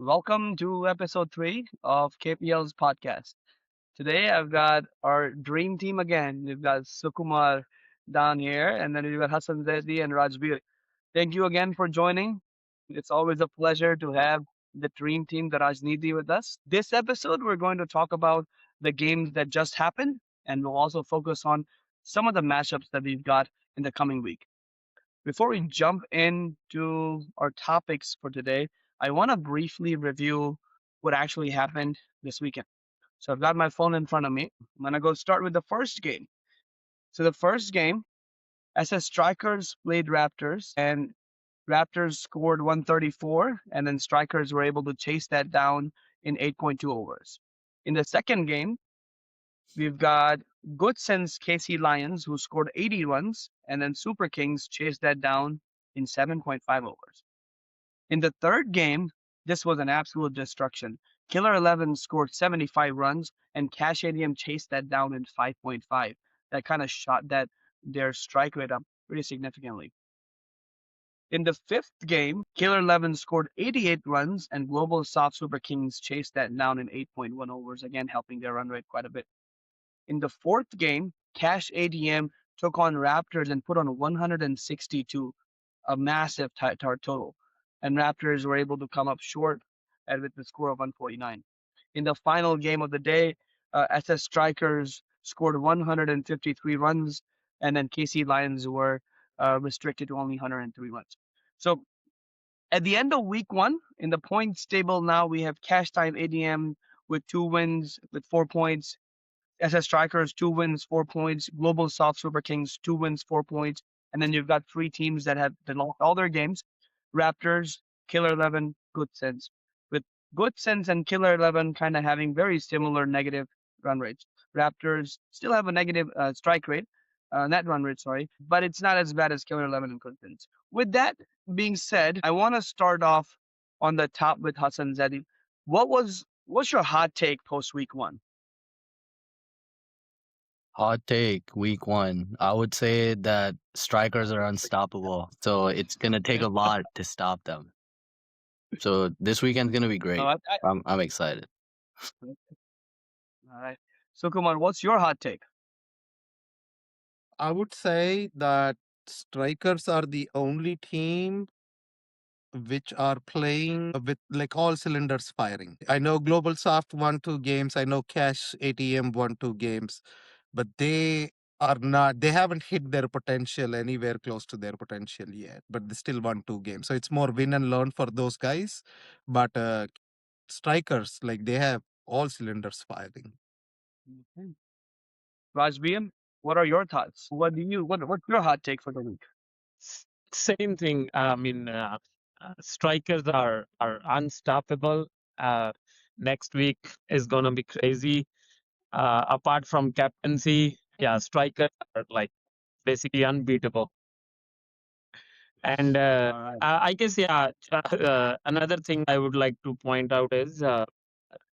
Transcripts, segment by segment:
Welcome to episode 3 of KPL's podcast. Today I've got our dream team again. We've got Sukumar down here, and then we've got Hassan Zaidi and Rajbir. Thank you again for joining. It's always a pleasure to have the dream team, the Rajniti, with us. This episode, we're going to talk about the games that just happened, and we'll also focus on some of the matchups that we've got in the coming week. Before we jump into our topics for today, I want to briefly review what actually happened this weekend. So I've got my phone in front of me. I'm going to go start with the first game. So the first game, SS Strikers played Raptors, and Raptors scored 134, and then Strikers were able to chase that down in 8.2 overs. In the second game, we've got Good Sense KC Lions, who scored 80 runs, and then Super Kings chased that down in 7.5 overs. In the third game, this was an absolute destruction. Killer 11 scored 75 runs, and Cash ADM chased that down in 5.5. That kind of shot their strike rate up pretty significantly. In the fifth game, Killer 11 scored 88 runs, and Global Soft Super Kings chased that down in 8.1 overs, again helping their run rate quite a bit. In the fourth game, Cash ADM took on Raptors and put on 162, a massive total. And Raptors were able to come up short with the score of 149. In the final game of the day, SS Strikers scored 153 runs, and then KC Lions were restricted to only 103 runs. So at the end of week one, in the points table now, we have Cash Time ADM with 2 wins with 4 points. SS Strikers, 2 wins, 4 points. Global South Super Kings, 2 wins, 4 points. And then you've got three teams that have lost all their games: Raptors, Killer 11, Good Sense. With Good Sense and Killer 11 kind of having very similar negative run rates. Raptors still have a negative strike rate, net run rate, sorry, but it's not as bad as Killer 11 and Good Sense. With that being said, I want to start off on the top with Hassan Zadi. What's your hot take post week one? Hot take, week one. I would say that strikers are unstoppable. So it's gonna take a lot to stop them. So this weekend's gonna be Oh, great. I'm excited. all right. So, Kumar, what's your hot take? I would say that strikers are the only team which are playing with like all cylinders firing. I know Global Soft won 2 games. I know Cash ATM won 2 games, but they haven't hit their potential anywhere close to their potential yet, but they still won 2 games. So it's more win and learn for those guys. But strikers, like they have all cylinders firing. Okay. Rajbir, what are your thoughts? What's your hot take for the week? S- Same thing. Strikers are unstoppable. Uh, Next week is gonna be crazy. Apart from captaincy, yeah, strikers are like basically unbeatable. And All right. I guess yeah, another thing I would like to point out is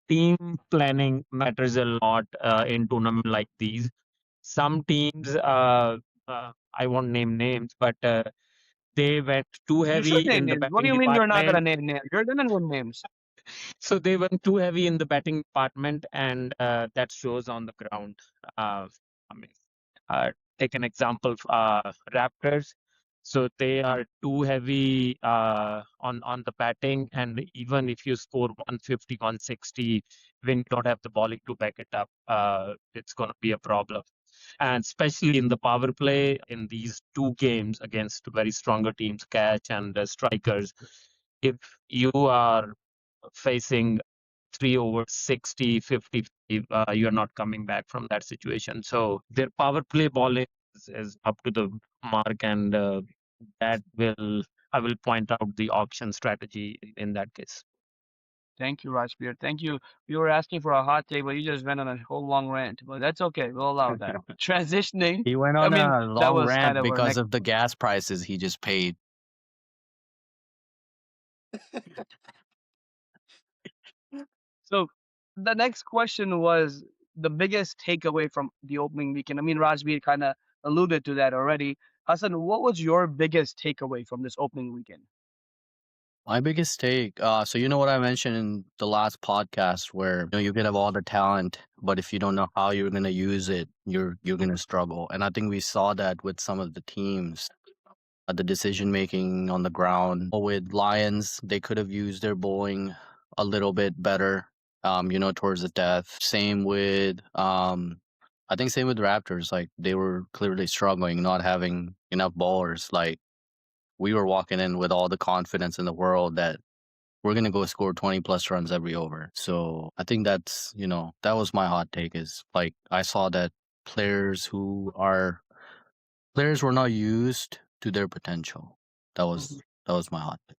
team planning matters a lot in tournament like these. Some teams, I won't name names, but they went too You should heavy name in the names. What do batting you mean you're not gonna department. name names? You're gonna name names. So they went too heavy in the batting department, and that shows on the ground. I mean, uh, take an example, Raptors. So they are too heavy on the batting, and even if you score 150, 160, when you don't have the bowling to back it up, it's going to be a problem. And especially in the power play in these two games against very stronger teams, catch and strikers, if you are facing 3 over 60, 50, you're not coming back from that situation. So their power play bowling is up to the mark, and that will I will point out the option strategy in that case. Thank you, Rajbir. Thank you. We were asking for a hot take, but you just went on a whole long rant. But that's okay. We'll allow that. Transitioning. He went I on mean, a that long was kind rant of our because next. of the gas prices he just paid. So the next question was the biggest takeaway from the opening weekend. I mean, Rajbir kind of alluded to that already. Hassan, what was your biggest takeaway from this opening weekend? My biggest take, so you know what I mentioned in the last podcast where you can have all the talent, but if you don't know how you're gonna use it, you're gonna struggle. And I think we saw that with some of the teams, the decision making on the ground. With Lions, they could have used their bowling a little bit better, towards the death. Same with I think same with Raptors. Like they were clearly struggling, not having enough bowlers. Like we were walking in with all the confidence in the world that we're gonna go score 20 plus runs every over. So I think that's that was my hot take. Is like I saw that players who are players were not used to their potential. That Mhm. was that was my hot take.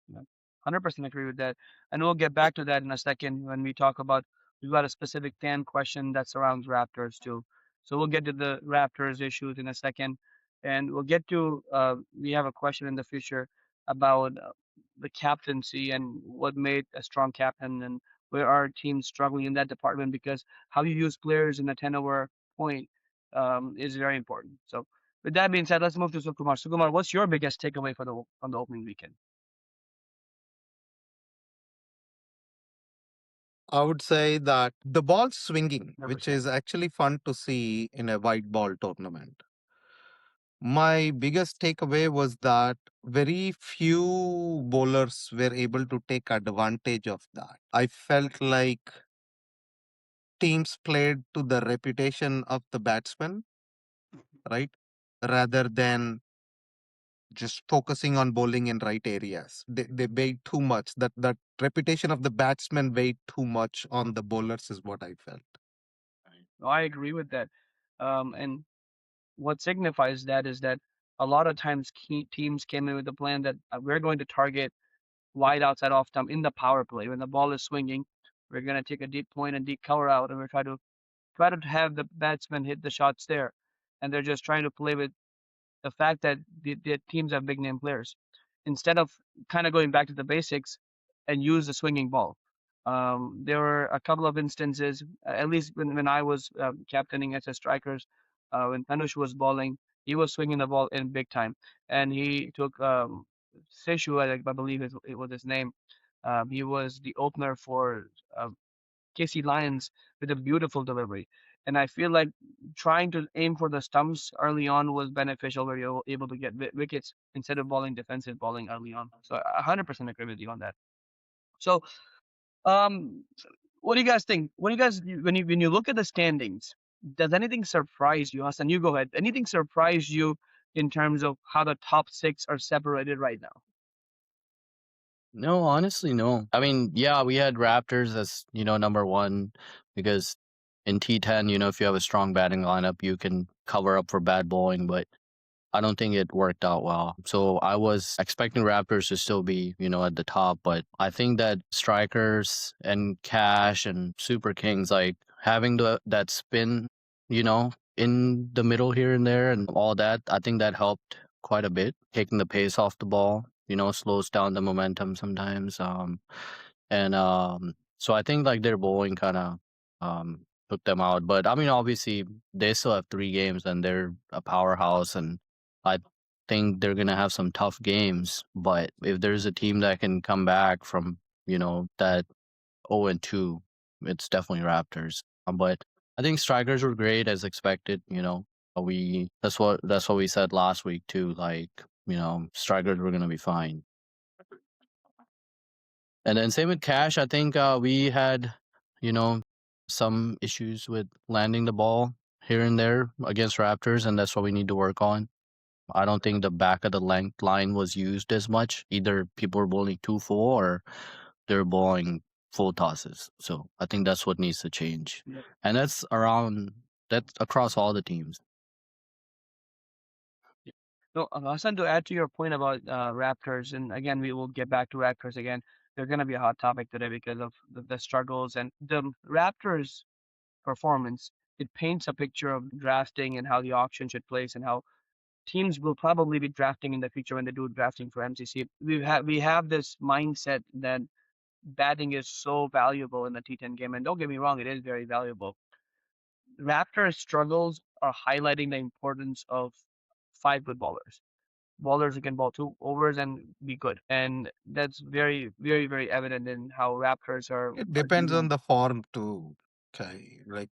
Yeah, 100% agree with that. And we'll get back to that in a second when we talk about, we've got a specific fan question that surrounds Raptors too. So we'll get to the Raptors issues in a second. And we'll get to, we have a question in the future about the captaincy and what made a strong captain and where our team's struggling in that department because how you use players in a 10 over point is very important. So with that being said, let's move to Sukumar. Sukumar, what's your biggest takeaway for from the opening weekend? I would say that the ball swinging, which 100%. is actually fun to see in a white ball tournament. My biggest takeaway was that very few bowlers were able to take advantage of that. I felt like teams played to the reputation of the batsman, right? Rather than just focusing on bowling in right areas. They weighed too much. That reputation of the batsman weighed too much on the bowlers is what I felt. No, I agree with that. And what signifies that is that a lot of times teams came in with a plan that we're going to target wide outside off stump in the power play when the ball is swinging. We're going to take a deep point and deep cover out, and we're try to have the batsman hit the shots there, and they're just trying to play with the fact that the teams have big name players instead of kind of going back to the basics and use the swinging ball. There were a couple of instances, at least when I was captaining SS Strikers, when Tanush was bowling, he was swinging the ball in big time, and he took Seshu, I believe it was his name. He was the opener for KC Lions with a beautiful delivery. And I feel like trying to aim for the stumps early on was beneficial where you're able to get wickets instead of bowling defensive bowling early on. So I 100% agree with you on that. So, um, what do you guys think? When you look at the standings, does anything surprise you, Hassan? You go ahead. Anything surprise you in terms of how the top six are separated right now? No, honestly, no. I mean, yeah, we had Raptors as number one because in T10, if you have a strong batting lineup, you can cover up for bad bowling, but I don't think it worked out well. So I was expecting Raptors to still be, at the top, but I think that strikers and Cash and Super Kings, like having that spin, in the middle here and there and all that, I think that helped quite a bit. Taking the pace off the ball, slows down the momentum sometimes. And so I think like their bowling kind of took them out. But I mean, obviously they still have 3 games and they're a powerhouse, and I think they're gonna have some tough games. But if there's a team that can come back from that 0-2, it's definitely Raptors. But I think strikers were great as expected. We that's what we said last week too. Like strikers were gonna be fine. And then same with Cash. I think we had, you know, some issues with landing the ball here and there against Raptors, and that's what we need to work on. I don't think the back of the length line was used as much. Either people were bowling too full or they're bowling full tosses. So I think that's what needs to change. Yep. And that's across all the teams. No, Hassan, to add to your point about Raptors, and again, we will get back to Raptors again. They're going to be a hot topic today because of the struggles and the Raptors' performance. It paints a picture of drafting and how the auction should place and how teams will probably be drafting in the future when they do drafting for MCC. We have this mindset that batting is so valuable in the T10 game, and don't get me wrong, it is very valuable. Raptors' struggles are highlighting the importance of 5 good bowlers. bowlers who can bowl 2 overs and be good. And that's very, very, very evident in how Raptors It are depends on doing. the form too. Okay. Like,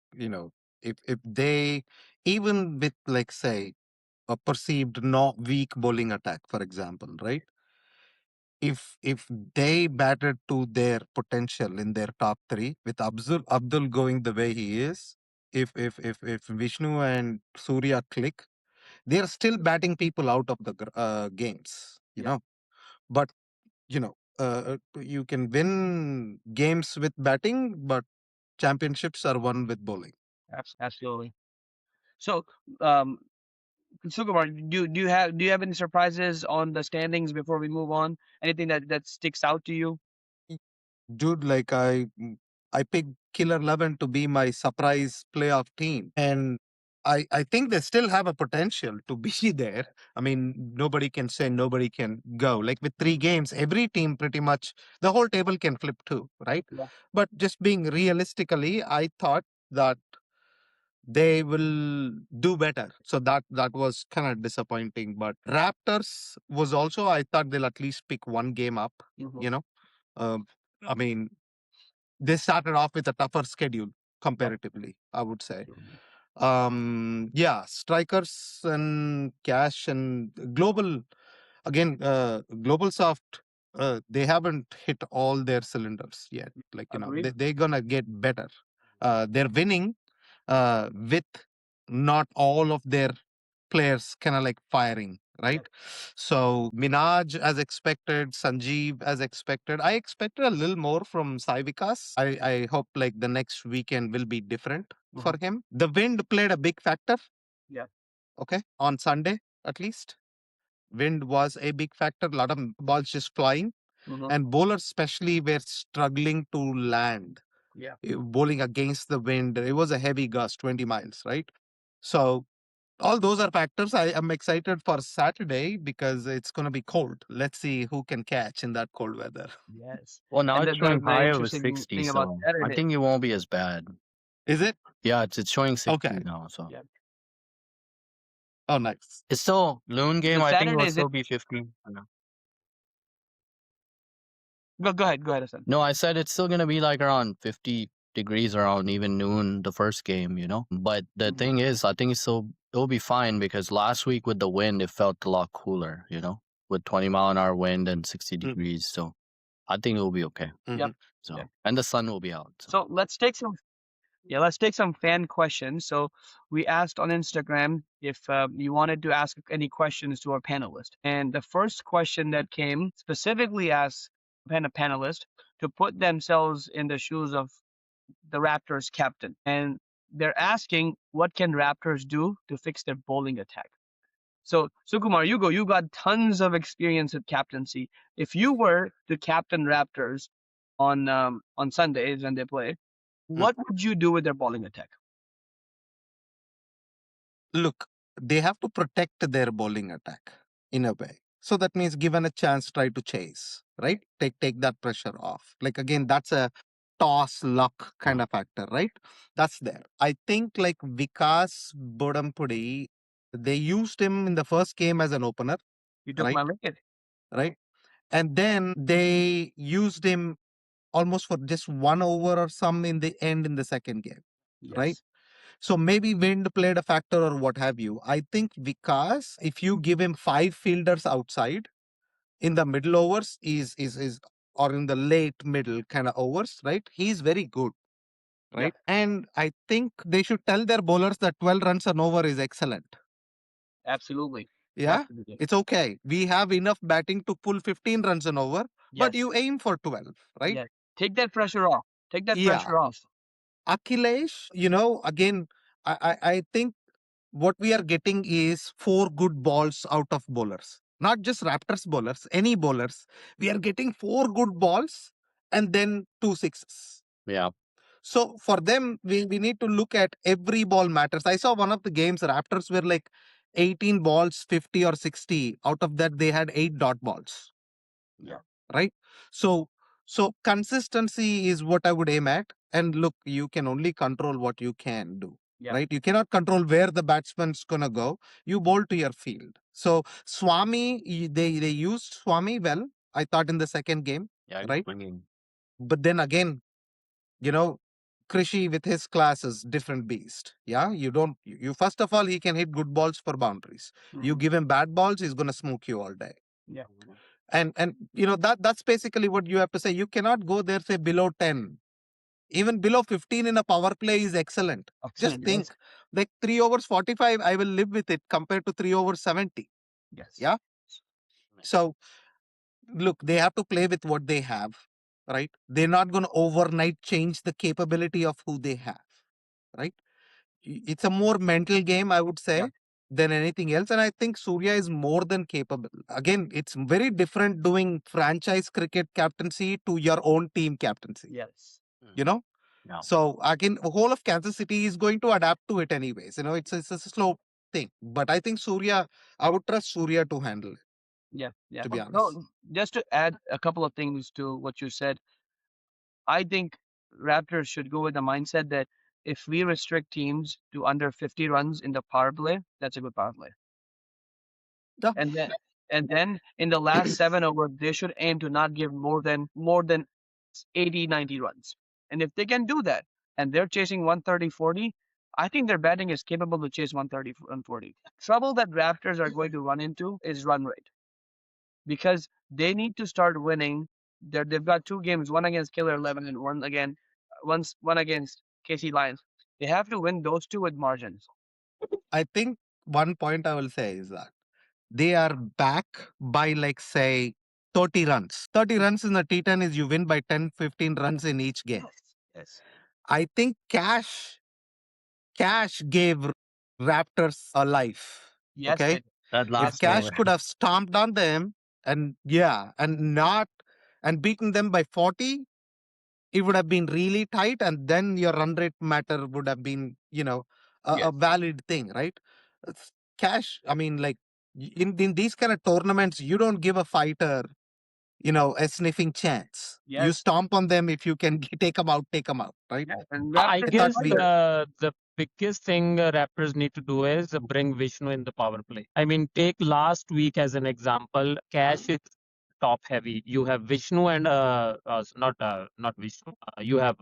if they, even with, like, say, a perceived no weak bowling attack, for example, right? If they batted to their potential in their top three, with Abdul going the way he is, if Vishnu and Surya click, they're still batting people out of the games, Yeah, But you can win games with batting, but championships are won with bowling. absolutely. So, um, Sukumar, do you have any surprises on the standings before we move on? Anything that sticks out to you? Dude, like I picked Killer 11 to be my surprise playoff team, and I think they still have a potential to be there. I mean, nobody can say nobody can go. Like with 3 games, every team pretty much the whole table can flip too, right? Yeah. But just being realistically, I thought that they will do better. So that was kind of disappointing. But Raptors was also, I thought they'll at least pick one game up. Hmm. You know, um, I mean, they started off with a tougher schedule Yeah. comparatively, I would say. Mhm. Yeah, strikers and cash and global, again, global soft, they haven't hit all their cylinders yet. Like, Agreed. they're gonna get better. They're winning with not all of their players kind of like firing, Yeah. right? So Minaj as expected, Sanjeev as expected. I expected a little more from Saivikas. I hope like the next weekend will be different Hmm. for him. The wind played a big factor, Yeah. okay, on Sunday at least. Wind was a big factor, a lot of balls just flying, Hmm. and bowlers especially were struggling to land. Yeah. Bowling against the wind, it was a heavy gust, 20 miles, right? So all those are factors. I am excited for Saturday because it's going to be cold. Let's see who can catch in that cold weather. Yes. Well, now And it's the showing the higher with interesting 60, thing about so I Saturday. think it won't be as bad. Is it? Yeah, it's showing 60 Okay. now, so Yeah. Oh, nice. it's still loon game. The I think it will Saturdays. still be 50. Go ahead. Go ahead, Hassan. No, I said it's still gonna be like around 50 degrees around even noon the first game. But the Hmm. thing is, I think it'll be fine because last week with the wind, it felt a lot cooler, with 20-mile-an-hour wind and 60 Mm, degrees. So I think it will be okay. Yep. mhm. Yeah. So and the sun will be out. So So let's take some fan questions. So we asked on Instagram if you wanted to ask any questions to our panelist. And the first question that came specifically asked a panelist to put themselves in the shoes of the Raptors captain. And they're asking, what can Raptors do to fix their bowling attack? So, Sukumar, you go. You got tons of experience with captaincy. If you were to captain Raptors on Sundays when they play, Mm. what would you do with their bowling attack? Look, they have to protect their bowling attack in a way. So that means given a chance, try to chase, right? Take that pressure off. Like again, that's a toss luck yeah, kind of factor, right? That's there. I think like Vikas Bodampudi, they used him in the first game as an opener, You took right? my wicket. Right. And then they used him almost for just 1 over or some in the end in the second game, right? Yes. So maybe wind played a factor or what have you. I think Vikas, if you give him 5 fielders outside in the middle overs, is or in the late middle kind of overs, right? He's very good, Yeah. right? And I think they should tell their bowlers that 12 runs an over is excellent. Absolutely. Yeah, Absolutely. it's okay. We have enough batting to pull 15 runs an over, but Yes. you aim for 12, right? Yes. Take that pressure off. Take that Yeah. pressure off. Akhilesh, again, I think what we are getting is 4 good balls out of bowlers, not just Raptors bowlers, any bowlers. We are getting 4 good balls and then 2 sixes. yeah, So for them, we need to look at every ball matters. I saw one of the games, Raptors were like 18 balls, 50 or 60. Out of that, they had 8 dot balls, Yeah. right? So consistency is what I would aim at. And look, you can only control what you can do. Yeah. right? You cannot control where the batsman's gonna go. You bowl to your field. So Swami, they used Swami well, I thought, in the second game, Yeah, right? swinging. But then again, you know, Krishi with his class is different beast. Yeah, you don't. You first of all, he can hit good balls for boundaries. You Mhm. give him bad balls, he's gonna smoke you all day. Yeah. And that's basically what you have to say. You cannot go there say below 10. Even below 15 in a power play is excellent. Just Excellent. Yes. think, like 3 overs 45, I will live with it compared to 3 overs 70. Yes. Yeah. So look, they have to play with what they have, right? They're not going to overnight change the capability of who they have, right? It's a more mental game, I would Yeah. say, than anything else. And I think Surya is more than capable. Again, it's very different doing franchise cricket captaincy to your own team captaincy, Yes. you know? Yeah. So again, the whole of Kansas City is going to adapt to it anyways. It's a slow thing. But I think Surya, I would trust Surya to handle it, Yeah. Yeah. to be honest. No, just to add a couple of things to what you said, I think Raptors should go with the mindset that if we restrict teams to under 50 runs in the power play, that's a good power play. Yeah. And then in the last 7 overs, they should aim to not give more than 80, 90 runs. And if they can do that, and they're chasing 130, 40, I think their batting is capable to chase 130, 140. Trouble that Raptors are going to run into is run rate because they need to start winning. They've got two games, one against Killer 11 and one against KC Lions. They have to win those two with margins. I think one point I will say is that they are back by, like, say, 30 runs. 30 runs in the T10 is you win by 10, 15 runs in each game. Yes. I think Cash gave Raptors a life. Yes, Okay. they That If last Cash over. could have stomped on them and beaten them by 40, it would have been really tight, and then your run rate matter would have been, a Yes. valid thing, right? It's Cash, I mean, like, in these kind of tournaments, you don't give a fighter, a sniffing chance. You Yes. stomp on them. If you can take them out, right? Yeah. And I Raptors I thought guess are we, fighters. the biggest thing Raptors need to do is bring Vishnu in the power play. I mean, take last week as an example. Cash is top heavy. You have Vishnu and not Vishnu. You have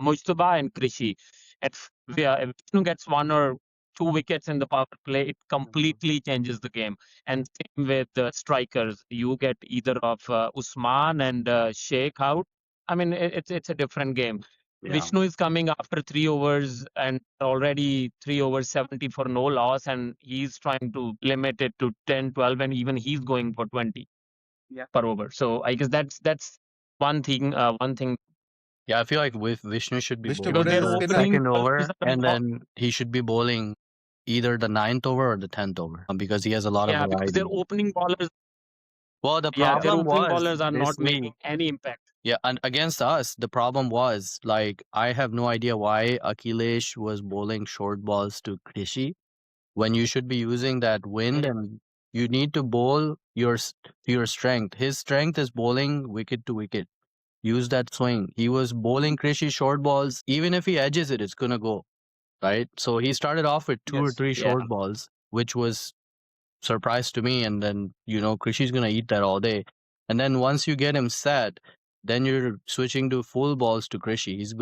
Mujtaba and Krishi. If Vishnu gets one or two wickets in the power play, it completely changes the game. And same with strikers. You get either of Usman and Sheikh out. I mean, it's a different game. Yeah. Vishnu is coming after 3 overs and already 3 overs 70 for no loss, and he's trying to limit it to 10, 12, and even he's going for 20 Yeah. per over. So I guess that's one thing. One thing Yeah, I feel like with Vishnu should be Vishnu because bowling today their is the spinner. opening second bowlers over, are and not. then he should be bowling either the ninth over or the 10th over because he has a lot of Yeah, because their variety. opening ballers. Well, the Yeah, their problem opening was ballers are this not week. making any impact. Yeah, and against us, the problem was like I have no idea why Akhilesh was bowling short balls to Krishi when you should be using that wind and you need to bowl to your strength. His strength is bowling wicket to wicket. Use that swing. He was bowling Krishi short balls. Even if he edges it, it's gonna go right. So he started off with two or Yes. three Yeah, short balls, which was surprise to me. And then Krishi's gonna eat that all day. And then once you get him set, then you're switching to full balls to Krishi. He's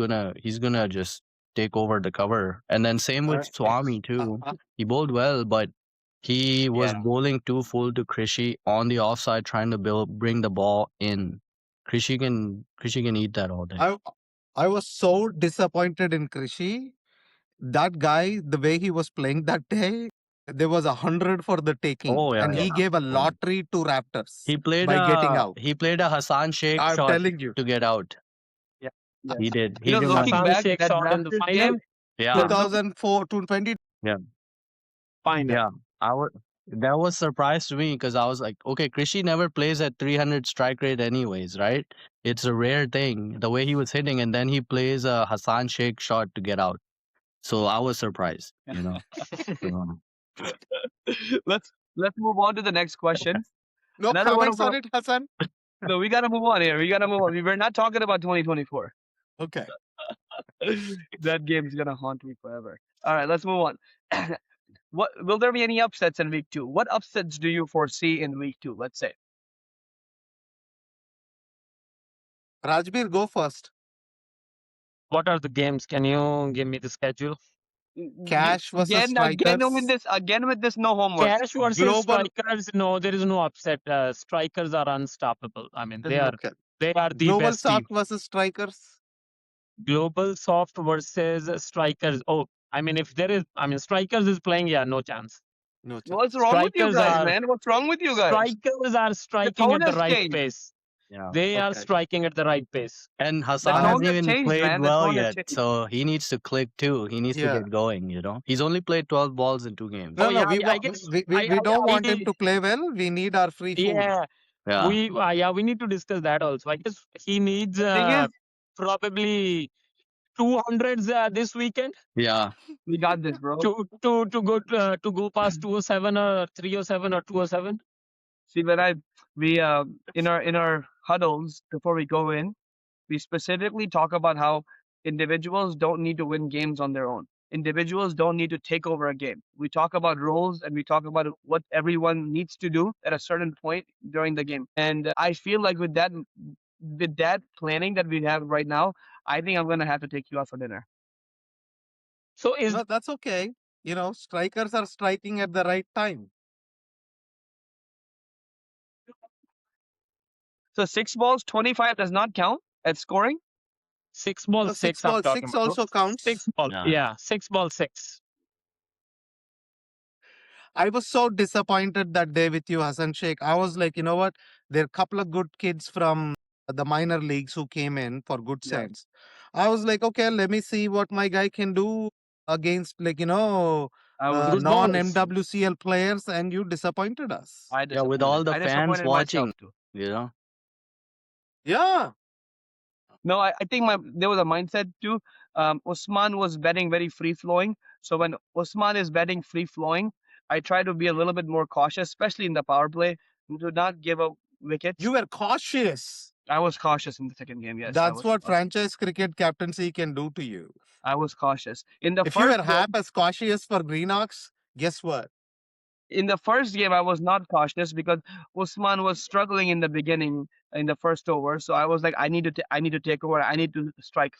gonna just take over the cover. And then same with Swami Uh, too. uh, He bowled well, but he was yeah. bowling too full to Krishi on the offside, trying to bring the ball in. Krishi can eat that all day. I I was so disappointed in Krishi. That guy, the way he was playing that day, there was 100 for the taking, Oh yeah, and Yeah. he yeah. gave a Yeah. lottery to Raptors He played by getting a out. he played a Hassan Sheikh I'm shot telling you, to get out. Yeah. He Yes. did. He did not. Looking Hassan back, Sheikh that shot in the Raptors final. game, Yeah, 2004 to 20. yeah, Final. yeah. I was that was surprise to me because I was like, okay, Krishi never plays at 300 strike rate anyways, right? It's a rare thing the way he was hitting, and then he plays a Hassan Sheikh shot to get out. So I was surprised. So, let's move on to the next question. No Another one of comments the on it, Hassan? no, we gotta move on here. We gotta move on. We're not talking about 2024. Okay. That game's gonna haunt me forever. All right, let's move on. What will there be any upsets in week 2? What upsets do you foresee in week 2? Let's say. Rajbir, go first. What are the games? Can you give me the schedule? Cash versus Again with this no homework. Cash versus Global. strikers. No, there is no upset. Strikers are unstoppable. I mean, There's no they are the Global best team. Soft versus Strikers. Global soft versus strikers. Oh, I mean, strikers is playing. Yeah, no chance. No chance. What's wrong with you Strikers guys, are man? What's wrong with you guys? strikers are The striking tone at the has right changed. pace. Yeah. They are Okay. striking at the right pace. And The Hassan tone hasn't has even changed, played man. The well tone has yet, changed. so he needs to click too. He needs to Yeah. get going. He's only played 12 balls in 2 games. No, Oh no, yeah, we I guess we don't want him to play well. We need our free food. yeah. Yeah. We need to discuss that also. I guess he needs The thing is, probably 200s this weekend Yeah. we got this, bro. to go past 207 or 307 or 207. See, we in our huddles before we go in, we specifically talk about how individuals don't need to win games on their own. Individuals don't need to take over a game. We talk about roles and we talk about what everyone needs to do at a certain point during the game. And I feel like with that planning that we have right now, I think I'm gonna have to take you out for dinner. So is No, that's okay. Strikers are striking at the right time. So 6 balls, 25 does not count at scoring. 6 ball The 6 six I'm ball talking six about. also counts. 6 ball. Yeah. Yeah, 6 ball 6. I was so disappointed that day with you, Hassan Sheikh. I was like, you know what? There are a couple of good kids from the minor leagues who came in for good Yeah. sense. I was like, okay, let me see what my guy can do against, I was Good non balls. MWCL players, and you disappointed us. I Yeah, with all disappointed. the I fans disappointed myself watching, too. Yeah. No, I think there was a mindset too. Usman was betting very free flowing. So when Usman is betting free flowing, I try to be a little bit more cautious, especially in the power play, to not give up wickets. You were cautious. I was cautious in the second game. Yes, I That's was what cautious. franchise cricket captaincy can do to you. I was cautious in the If you first were game. as cautious for Greenox, guess what? In the first game, I was not cautious because Usman was struggling in the beginning in the first over. So I was like, I need to take over. I need to strike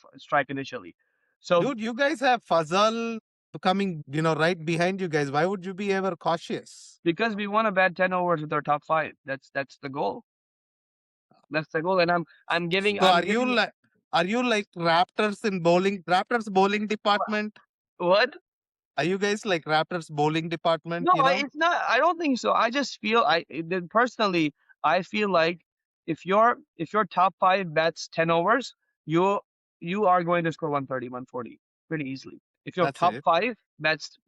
initially. So Dude, you guys have Fazal coming, right behind you guys. Why would you be ever cautious? because we want to bat 10 overs with our top 5. That's the goal. That's the goal, and I'm giving. So I'm are you giving like Raptors in bowling? Raptors bowling department? what? Are you guys like Raptors bowling department? No, it's not. I don't think so. I just feel personally, I feel like if your top 5 bats 10 overs, you are going to score 130, 140 pretty easily. If your That's top it. 5 bats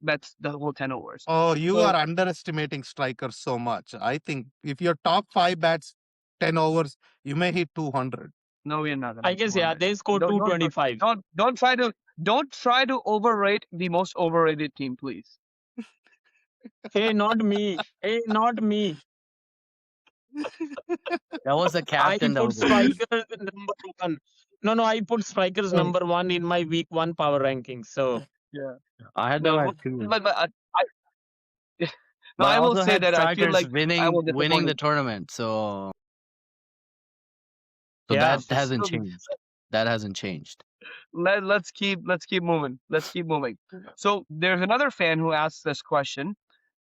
the whole 10 overs. Oh, you So are underestimating strikers so much. I think if your top 5 bats 10 overs, you may hit 200. no, we're not gonna I hit guess yeah, 200. they scored Don't 225. don't try to overrate the most overrated team, please. Hey, not me. Hey, not me. That was the I captain that put was over. strikers number 1. No, I put strikers number 1 in my week 1 power rankings. So Yeah. I had them No, at 2. but no, But I I will also say had that I feel strikers like I will winning disappoint the you. tournament. So yeah, that hasn't So changed. That hasn't changed. let's keep moving. Let's keep moving. So there's another fan who asks this question.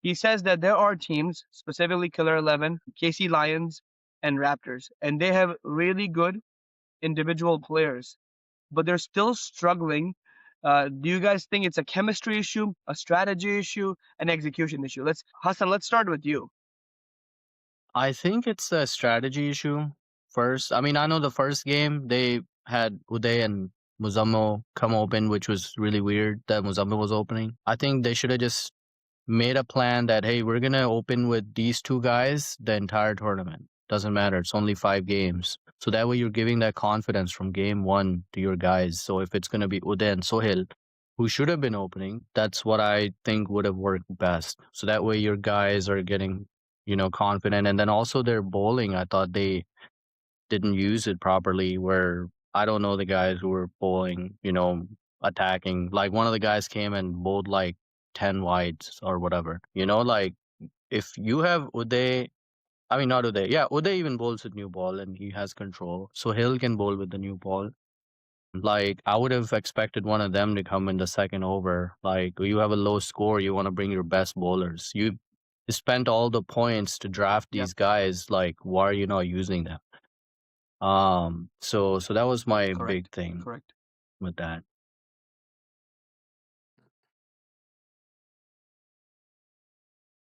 He says that there are teams, specifically Killer 11, KC Lions, and Raptors, and they have really good individual players, but they're still struggling. Do you guys think it's a chemistry issue, a strategy issue, an execution issue? Let's start with you. I think it's a strategy issue first. I mean, I know the first game they had Uday and Muzammo come open, which was really weird that Muzammo was opening. I think they should have just made a plan that, hey, we're going to open with these 2 guys the entire tournament. Doesn't matter. It's only 5 games. So that way you're giving that confidence from game 1 to your guys. So if it's going to be Uday and Sohail, who should have been opening, that's what I think would have worked best. So that way your guys are getting, confident. And then also their bowling, I thought they didn't use it properly, where I don't know the guys who were bowling, attacking. Like one of the guys came and bowled like 10 wides or whatever. Like if you have Uday, I mean not Uday. Yeah, Uday even bowls with new ball and he has control. So Hill can bowl with the new ball. Like I would have expected one of them to come in the second over. Like you have a low score, you want to bring your best bowlers. You spent all the points to draft Yep. these guys. Like why are you not using them? So that was my big Correct. thing Correct. with that.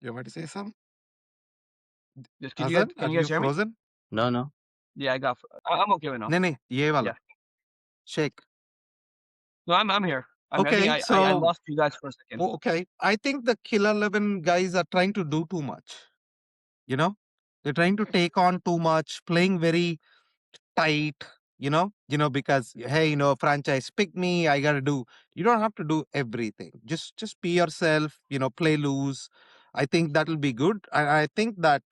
You want to say something? Just Azan, can are you guys you hear me? frozen? No, no. Yeah, I'm okay with now. नहीं नहीं ये Yeah. वाला shake. No, I'm here. I think Okay, I so lost you guys for a second. okay, I think the Killer 11 guys are trying to do too much. You know, they're trying to take on too much, playing very tight. Because hey, franchise pick me. I gotta do. You don't have to do everything. Just be yourself. Play loose. I think that'll be good. I think that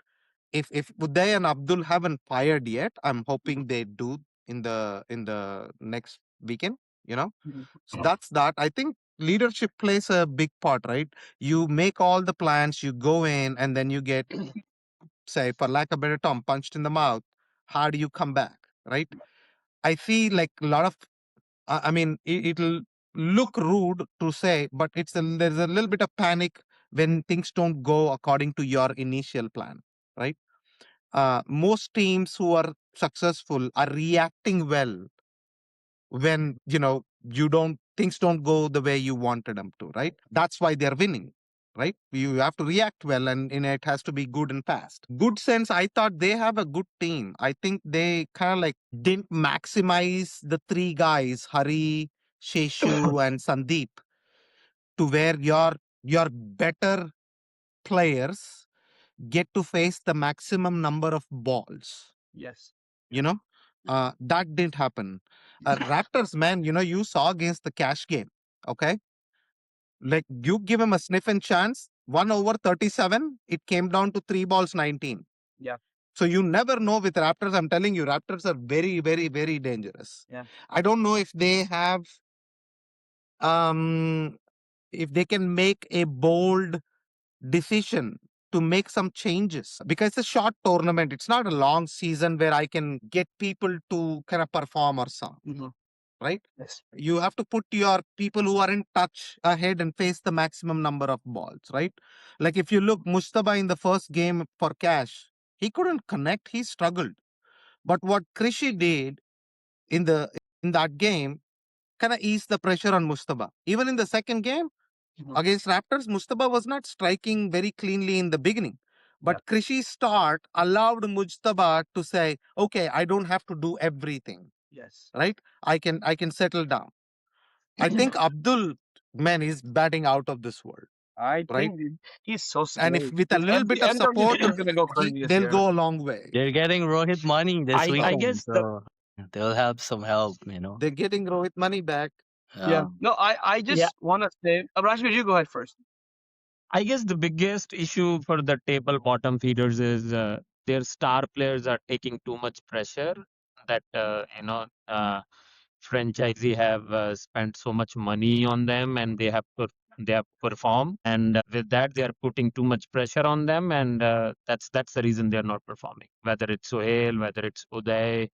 if Uday and Abdul haven't fired yet, I'm hoping they do in the next weekend. Mhm. So that's that. I think leadership plays a big part, right? You make all the plans, you go in, and then you get, say, for lack of a better term, punched in the mouth. How do you come back, right? I feel like a lot of, I mean, it'll look rude to say, but there's a little bit of panic when things don't go according to your initial plan, right? Most teams who are successful are reacting well when you don't things don't go the way you wanted them to, right? That's why they're winning, right? You have to react well, and it has to be good and fast. Good sense, I thought they have a good team. I think they kind of like didn't maximize the three guys, Hari, Sheshu, and Sandeep, to where your better players get to face the maximum number of balls. Yes. you know that didn't happen. Raptors, man, you saw against the cash game. Okay, like you give him a sniff and chance, 1 over 37, it came down to 3 balls 19. Yeah. So you never know with Raptors. I'm telling you, Raptors are very, very, very dangerous. Yeah. I don't know if they have um if they can make a bold decision to make some changes, because it's a short tournament. It's not a long season where I can get people to kind of perform or something, Hmm. right? Yes. You have to put your people who are in touch ahead and face the maximum number of balls, right? Like if you look, Mustafa in the first game for Cash, he couldn't connect, he struggled. But what Krishi did in that game kind of eased the pressure on Mustafa. Even in the second game, Hmm. against Raptors, Mustafa was not striking very cleanly in the beginning. Yeah. But Krishi's start allowed Mustafa to say, okay, I don't have to do everything, Yes. right? I can settle down. I think Abdul, man, is batting out of this world, I right? think he's so And if scary. with a little bit of support, MWC is gonna go crazy this they'll year. go a long way. They're getting Rohit money this I So weekend, guess the so they'll have some help. they're getting Rohit money back. Yeah. Um, No, I yeah just want to say, Rashmi, you go ahead first. I guess the biggest issue for the table bottom feeders is their star players are taking too much pressure that franchisee have spent so much money on them and they have performed, and with that they are putting too much pressure on them, and that's the reason they are not performing, whether it's Sohail, whether it's Uday,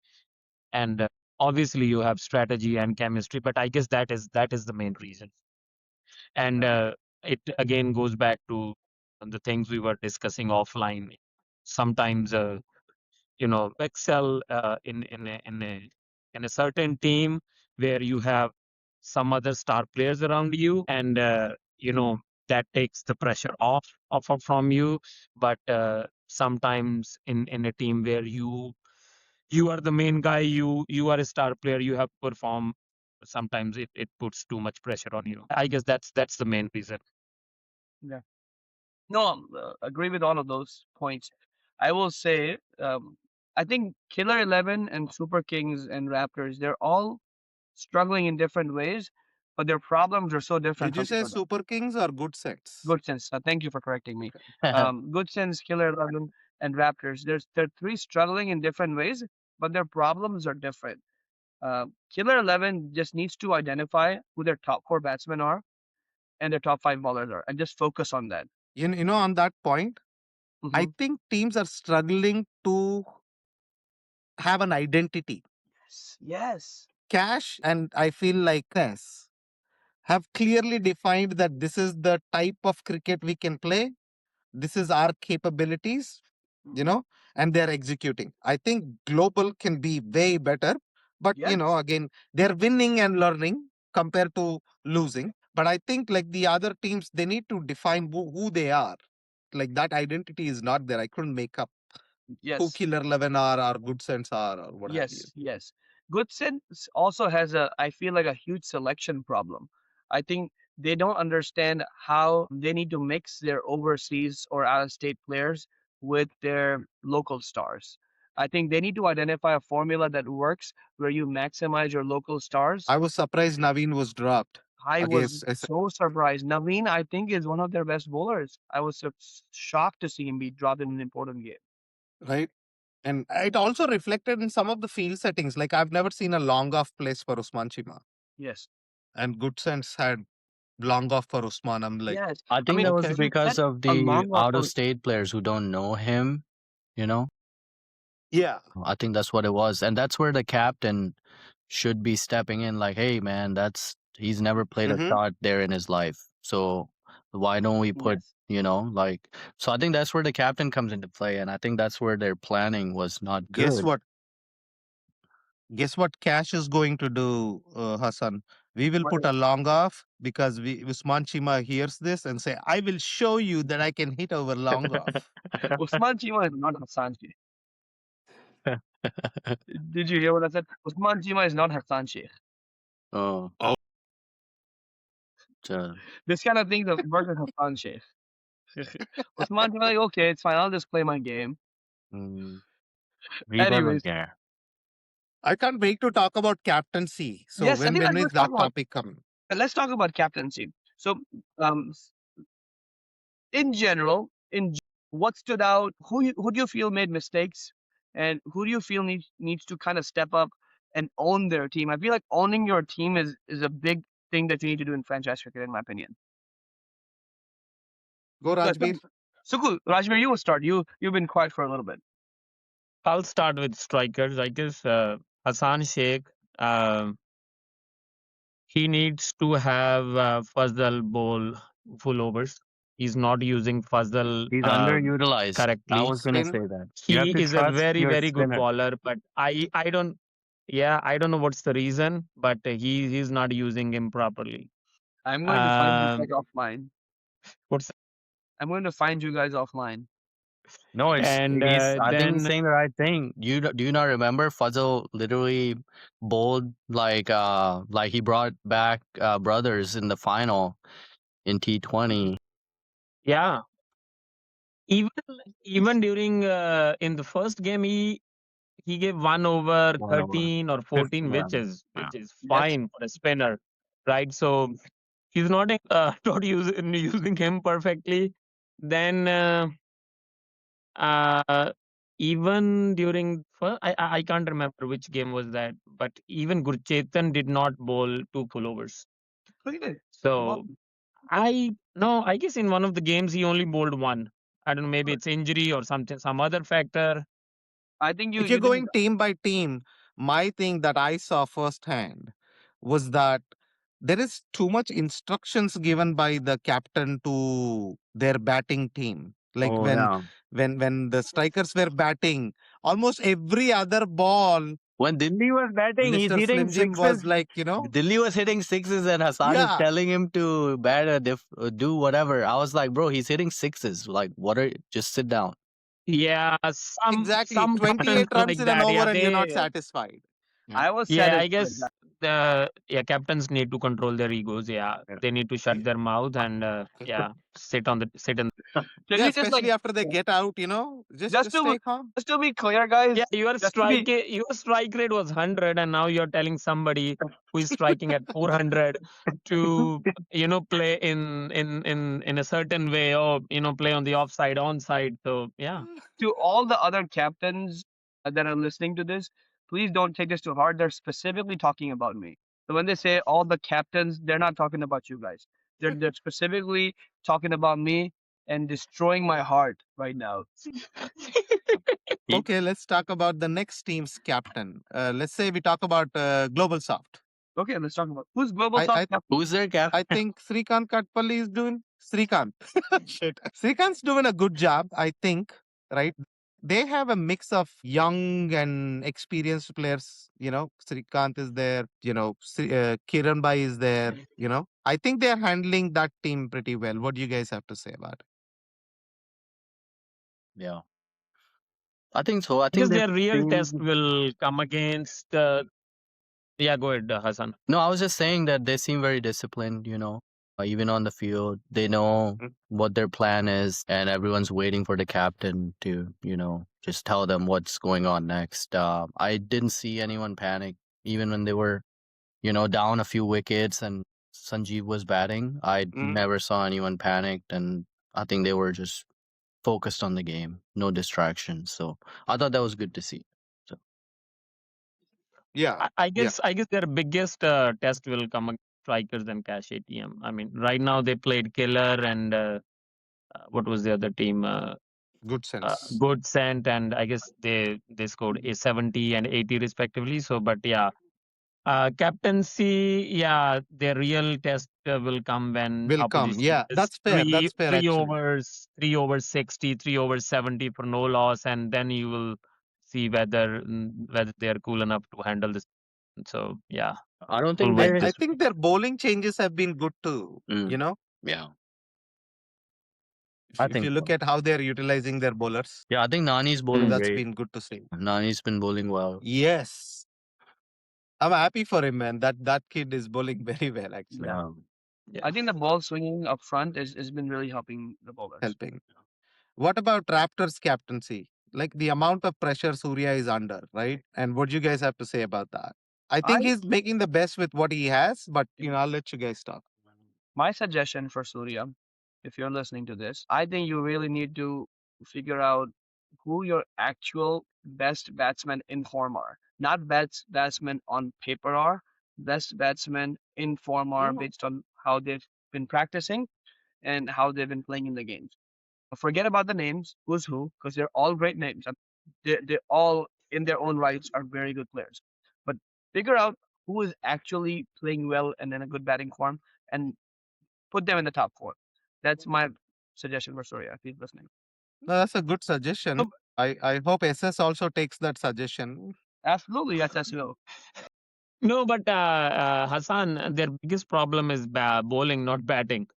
and obviously you have strategy and chemistry, but I guess that is the main reason. And it again goes back to the things we were discussing offline. Sometimes excel in a certain team where you have some other star players around you, and that takes the pressure off from you. But sometimes in a team where you are the main guy, you are a star player, you have to perform. Sometimes it puts too much pressure on you. I guess that's the main reason. Yeah. No, agree with all of those points. I will say, I think Killer 11 and Super Kings and Raptors, they're all struggling in different ways, but their problems are so different Did you from each say other. Super Kings or Good Sets? Good sense. Thank you for correcting me. Okay. Good sense, Killer 11 and Raptors. They're three struggling in different ways, but their problems are different. Killer 11 just needs to identify who their top four batsmen are and their top five bowlers are, and just focus on that. On that point, I Hmm. think teams are struggling to have an identity. Yes, yes, Cash and I feel like this have clearly defined that this is the type of cricket we can play. This is our capabilities, you hmm, know, and they're executing. I think global can be way better, but yes, again, they're winning and learning compared to losing. But I think like the other teams, they need to define who they are. Like that identity is not there. I couldn't make up who yes. Killer 11 are or Good Sense are or what have you. Yes, yes. Goodson also has I feel like a huge selection problem. I think they don't understand how they need to mix their overseas or out of state players with their local stars. I think they need to identify a formula that works where you maximize your local stars. I was surprised Naveen was dropped I was against so surprised. Naveen, I think, is one of their best bowlers. I was so shocked to see him be dropped in an important game. right? And it also reflected in some of the field settings. Like I've never seen a long off place for Usman Chima. Yes, And Good Sense had long off for Usman. I'm like, yes. I I think mean, that was okay. you because get of a the long out of offer. state players who don't know him, you know. Yeah. I think that's what it was. And that's where the captain should be stepping in like, hey man, he's never played a Hmm. shot there in his life. So why don't we put, Yes. like so I think that's where the captain comes into play. And I think that's where their planning was not Guess good. what? Guess what Cash is going to do, Hassan? We will What put a long off because Usman Chima hears this and say, I will show you that I can hit over long off. Usman Chima is not Hassan Sheikh. Did you hear what I said? Usman Chima is not Hassan Sheikh. Oh, Oh. uh, This kind of thing that works with Hassan Sheikh. Usman Chima, like, okay, it's fine. I'll just play my game. mm, he doesn't Anyways, care. I can't wait to talk about captaincy. So yes, I think when is let's talk that about topic coming? let's talk about captaincy. So, um, in general, what stood out? Who do you feel made mistakes, and who do you feel needs to kind of step up and own their team? I feel like owning your team is a big thing that you need to do in franchise cricket, in my opinion. Go Good. Rajbir. So cool, Rajmer, you will start. You've been quiet for a little bit. I'll start with strikers. I guess Hassan Sheikh, um, he needs to have Fazal bowl full overs. He's not using Fazal He's underutilized. I correctly. was gonna Spin. say that. You have He to is a trust very, your very good spinner. bowler, but I don't, yeah, I don't know what's the reason, but he's not using him properly. I'm going to find you guys Um, offline. what's I'm going to find you guys offline. No, and he's. I think he's then saying the right thing. Do you not remember Fuzzle literally bowled like he brought back brothers in the final in T20. yeah, even even during in the first game he gave 1 over One over. 13 or 14, Yeah. which is Yes. fine for a spinner, right? So he's not not using him perfectly. Then uh, even during I can't remember which game was that, but even Gurchetan did not bowl two pullovers. Really? Well, So I no, I guess in one of the games he only bowled one. I don't know, maybe it's injury or something, some other factor. I think If you're you didn't. going team by team, my thing that I saw firsthand was that there is too much instructions given by the captain to their batting team. Like Oh yeah. when the strikers were batting, almost every other ball, When Dilly was batting, he's Mr. hitting Slim Jim sixes. was like, Dilly was hitting sixes, and Hassan is yeah, telling him to bat do whatever. I was like, bro, he's hitting sixes. Like, what are? Just sit down. Yeah, exactly. some captains 28 runs like in an that. over Yeah, and you're not they satisfied. I was yeah, I satisfied. guess the captains need to control their egos. Yeah, Yeah. they need to shut their mouth and yeah, sit in. Can Yeah, you just like especially after they get out, just just to stay calm. just to be clear, guys? Yeah, Just to be your strike rate was 100, and now you're telling somebody who is striking at 400 to play in a certain way, or play on the offside, onside. So yeah, to all the other captains that are listening to this. please don't take this too hard. They're specifically talking about me. So when they say all the captains, they're not talking about you guys. They're specifically talking about me and destroying my heart right now. Okay, let's talk about the next team's captain. Let's say we talk about Global Soft. Okay, let's talk about who's global I, top I captain. Who's their captain? I think Srikant Katpalli is doing Srikant. Shit. Srikant's doing a good job, I think, right? They have a mix of young and experienced players. Srikant is there, Kiran Bhai is there, I think they're handling that team pretty well. What do you guys have to say about it? Yeah, I think so. I Because think this their real test team. will come against. Yeah, go ahead, Hassan. No, I was just saying that they seem very disciplined. Even on the field, they know Mm. what their plan is, and everyone's waiting for the captain to, just tell them what's going on next. I didn't see anyone panic, even when they were, down a few wickets and Sanjeev was batting. I Mm. never saw anyone panicked, and I think they were just focused on the game, no distractions. So I thought that was good to see. So Yeah, I yeah, guess their biggest test will come against strikers and cash ATM. I mean, right now they played Killer and what was the other team? good sense. Good Scent, and I guess they scored a 70 and 80 respectively. So, but yeah, captaincy, yeah, their real test will come when Will come. opposition Yeah, is that's fair. That's fair, actually. 3 overs 60, 3 overs 70 for no loss, and then you will see whether they are cool enough to handle this. So yeah, I don't we'll think wait they. I this week. think their bowling changes have been good too. Mm, yeah, If, I if think you look so. at how they're utilizing their bowlers, Yeah, I think Nani's bowling Mm. that's great. been good to see. Nani's been bowling well. Yes, I'm happy for him, man. That kid is bowling very well, actually, Yeah, Yeah. Yeah. I think the ball swinging up front is has been really helping the bowlers. helping. What about Raptors captaincy? Like the amount of pressure Surya is under, right? And what do you guys have to say about that? I I think he's making the best with what he has, but I'll let you guys talk. My suggestion for Surya, if you're listening to this, I think you really need to figure out who your actual best batsmen in form are. Not best batsmen on paper are, best batsmen in form are based on how they've been practicing and how they've been playing in the games. Forget about the names, who's who, because they're all great names. They're all in their own rights are very good players. But figure out who is actually playing well and in a good batting form and put them in the top four. That's my suggestion for Surya if he's listening. No, that's a good suggestion. So, I hope SS also takes that suggestion. absolutely, yes, that's will. No, but Hassan, their biggest problem is bowling, not batting.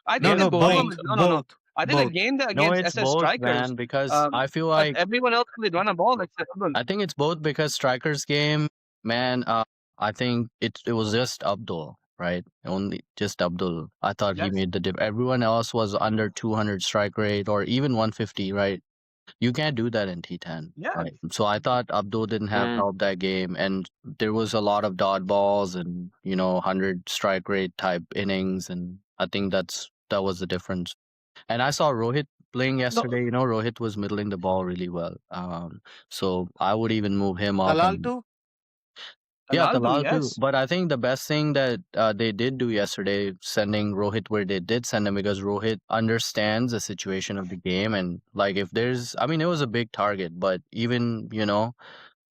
I No, think They're the no, both, problem scoring. is no. both, I think the both. game that No, against it's SS both, Strikers, man, because I feel like everyone else played run a ball except Abdul. I think it's both because Striker's game, man, I think it was just Abdul, right? Only just Abdul. I thought he Yes, made the diff. Everyone else was under 200 strike rate or even 150, right? You can't do that in T10, yes, right? So I thought Abdul didn't have Mm. help that game, and there was a lot of dot balls and 100 strike rate type innings, and I think that was the difference. And I saw Rohit playing No, yesterday. Rohit was middling the ball really well. So I would even move him up Talal and too? yeah, Ronaldo, Talal too. yes, But I think the best thing that they did do yesterday, sending Rohit where they did send him, because Rohit understands the situation of the game. And like, if I mean, it was a big target, but even,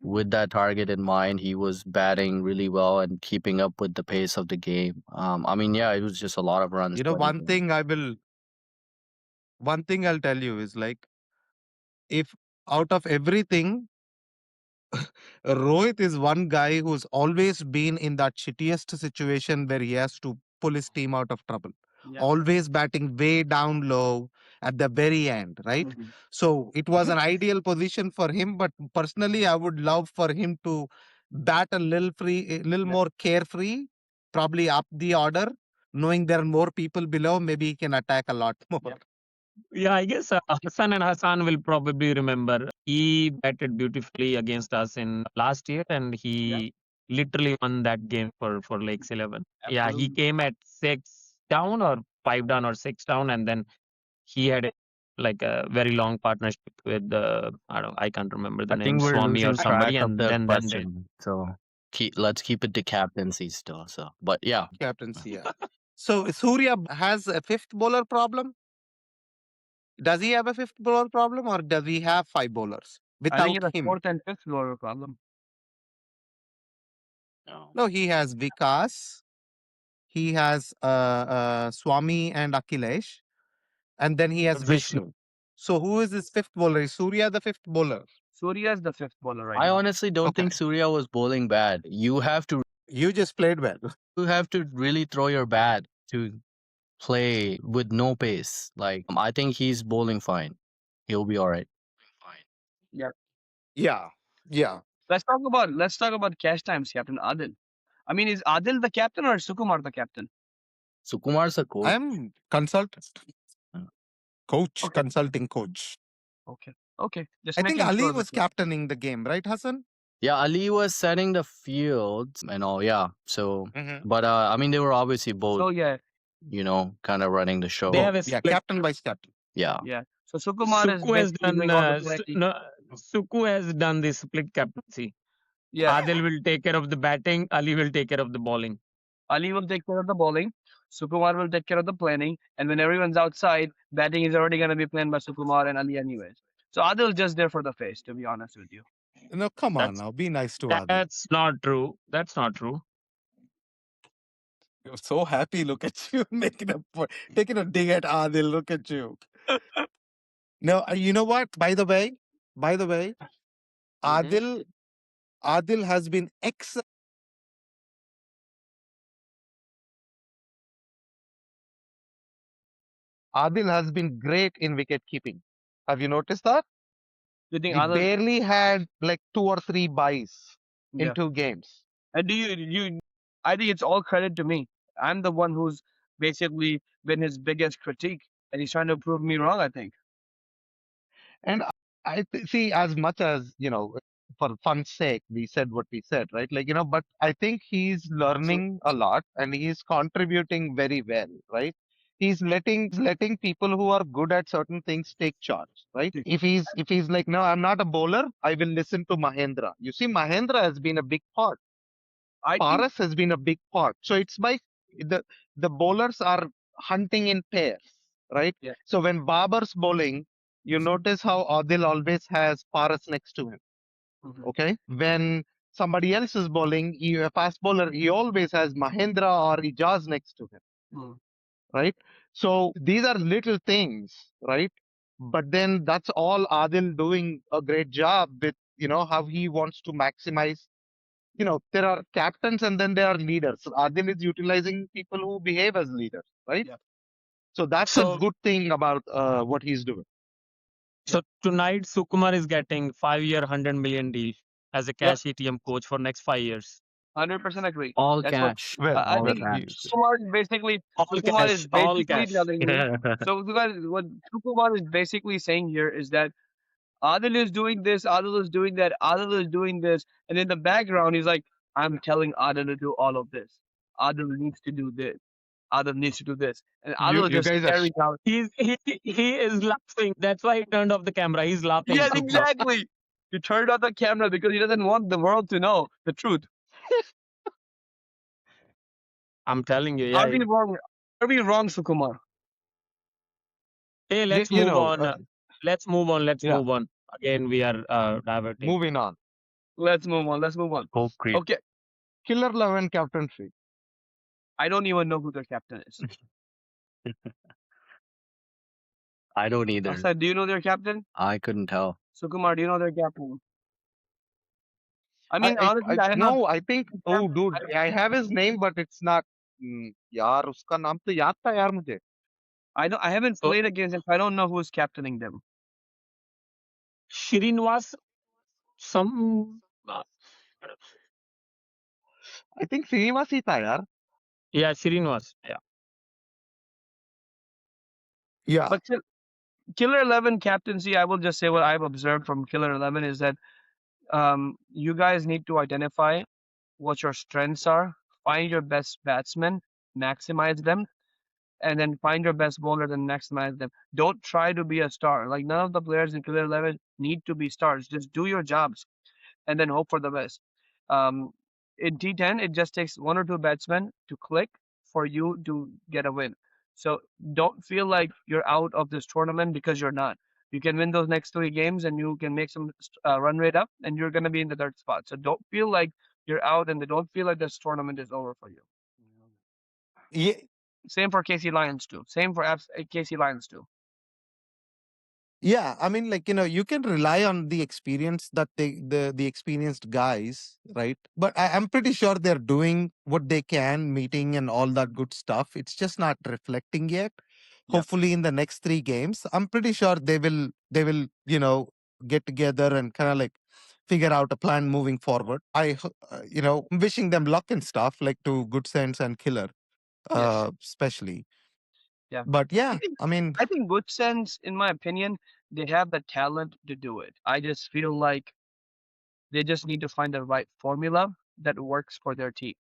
with that target in mind, he was batting really well and keeping up with the pace of the game. I mean, yeah, it was just a lot of runs. You know, But one thing I'll tell you is like, if out of everything, Rohit is one guy who's always been in that shittiest situation where he has to pull his team out of trouble. yeah. Always batting way down low at the very end, right? Mhm. So it was an ideal position for him. But personally, I would love for him to bat a little free, a little Yeah, more carefree, probably up the order, knowing there are more people below. Maybe he can attack a lot more. yeah, yeah, I guess Hassan and Hassan will probably remember. He batted beautifully against us in last year, and yeah, he literally won that game for Lakes 11. Yeah, he absolutely. came at 6 down or 5 down or 6 down, and then he had it. like a very long partnership with I can't remember the I name, think we're Swami or losing somebody, track of and the then they question. So let's keep it to captaincy still. So, but yeah, Captaincy. Yeah. So Surya has a fifth bowler problem. Does he have a fifth bowler problem, or does he have five bowlers I think without it's a him? fourth and fifth bowler problem. no. No, he has Vikas. He has Swami and Akhilesh, and then he has Vishnu. Vishnu. So who is his fifth bowler? Is Surya the fifth bowler? Surya is the fifth bowler right I now. honestly don't Okay. think Surya was bowling bad. You just played well. You have to really throw your bat to play with no pace. Like I think he's bowling fine. He'll be all right. Yeah. Yeah. Yeah. Let's talk about cash times captain Adil. I mean, is Adil the captain or Sukumar the captain? Sukumar's a I coach. am consultant, coach, Okay. consulting coach. Okay. Okay. Just I think making Ali sure was because captaining the game, right, Hassan? Yeah, Ali was setting the fields and all. Yeah. So, Mm-hmm. but I mean, they were obviously both, so yeah, kind of running the They show. have a Yeah, split. captain vice captain. Yeah. yeah. So Sukumar is Suku has basically done doing all the planning. no, Suku has done the split captaincy. Yeah. Adil will take care of the batting. Ali will take care of the bowling. Ali will take care of the bowling. Sukumar will take care of the planning. And when everyone's outside, batting is already going to be planned by Sukumar and Ali anyways. So Adil's just there for the face, to be honest with you. No, come on That's now. Be nice to Adil. that's not true. That's not true. You're so happy. Look at you taking a dig at Adil. Look at you. No, you know what? By the way, Hmm. Adil has been excellent. Adil has been great in wicket keeping. Have you noticed that? Do you think He Adil? barely had like 2 or 3 buys in Yeah. 2 games. And do you? I think it's all credit to me. I'm the one who's basically been his biggest critique, and he's trying to prove me wrong. I think. And see, as much as, for fun's sake, we said what we said, right? Like, but I think he's So learning a lot and he's contributing very well, right? He's letting people who are good at certain things take charge, right? If he's like, no, I'm not a bowler, I will listen to Mahendra. You see, Mahendra has been a big part. I think. Paras has been a big part. So it's by the the bowlers are hunting in pairs, right? Yeah. So when Babar's bowling, you notice how Adil always has Paras next to him. Mhm. Okay. When somebody else is bowling, a fast bowler, he always has Mahendra or Ijaz next to him, Mm. right? So these are little things, right? But then that's all Adil doing a great job with, how he wants to maximize. There are captains and then there are leaders. So Adil is utilizing people who behave as leaders, right? Yeah. So that's a So good thing about what he's doing. Yeah. so tonight Sukumar is getting 5-year, 100 million deal as a Yeah. cash ATM coach for next 5 years. 100% agree. All That's what cash. Well, I All well, think. cash. All Sukumar is cash, all basically cash. telling me. So what Sukumar is basically saying here is that Adil is doing this, Adil is doing that, Adil is doing this, and in the background he's like, I'm telling Adil to do all of this. Adil needs to do this. Adil needs to do this, and you Adil you just guys are carries out. He is laughing. That's why he turned off the camera. He's laughing, Yes, Sukumar. exactly. He turned on the camera because he doesn't want the world to know the truth. I'm telling you, Are yeah. we wrong? Are we wrong, Sukumar? Hey, you, let's you move know on. Let's move on. Let's yeah. move on. Again, we are diverting. Moving on. Let's move on. Let's move on. Hope creep. Okay, Killer 11 captaincy. I don't even know who their captain is. I don't either. Asad, do you know their captain? I couldn't tell. Sukumar, do you know their captain? I I mean, honestly, I I have not. no, I think, oh dude, I have his name, but it's not. यार उसका नाम तो याद था यार मुझे. I don't. I haven't So, played against them. So I don't know who's captaining them. Srinivas, some. I think Srinivas ही था यार. Yeah, Srinivas. Yeah. Yeah. But Killer 11 captaincy, I will just say what I've observed from Killer 11 is that you guys need to identify what your strengths are, find your best batsmen, maximize them, and then find your best bowlers and maximize them. Don't try to be a star. Like none of the players in Clear 11 need to be stars. Just do your jobs and then hope for the best. Um, in T10, it just takes one or two batsmen to click for you to get a win. So don't feel like you're out of this tournament because you're not. You can win those next three games and you can make some run rate up and you're going to be in the third spot. So don't feel like you're out and don't feel like this tournament is over for you. Yeah, Same for KC Lions too. Same for KC Lions too. yeah. I mean, like, you can rely on the experience that the experienced guys, right? But I'm pretty sure they're doing what they can, meeting and all that good stuff. It's just not reflecting yet. Yeah. Hopefully, in the next three games, I'm pretty sure they will get together and kind of like figure out a plan moving forward. I'm wishing them luck and stuff, like to Good Sense and Killer, Yes. especially. Yeah. But I yeah, think I mean, I think Good Sense, in my opinion, they have the talent to do it. I just feel like they just need to find the right formula that works for their team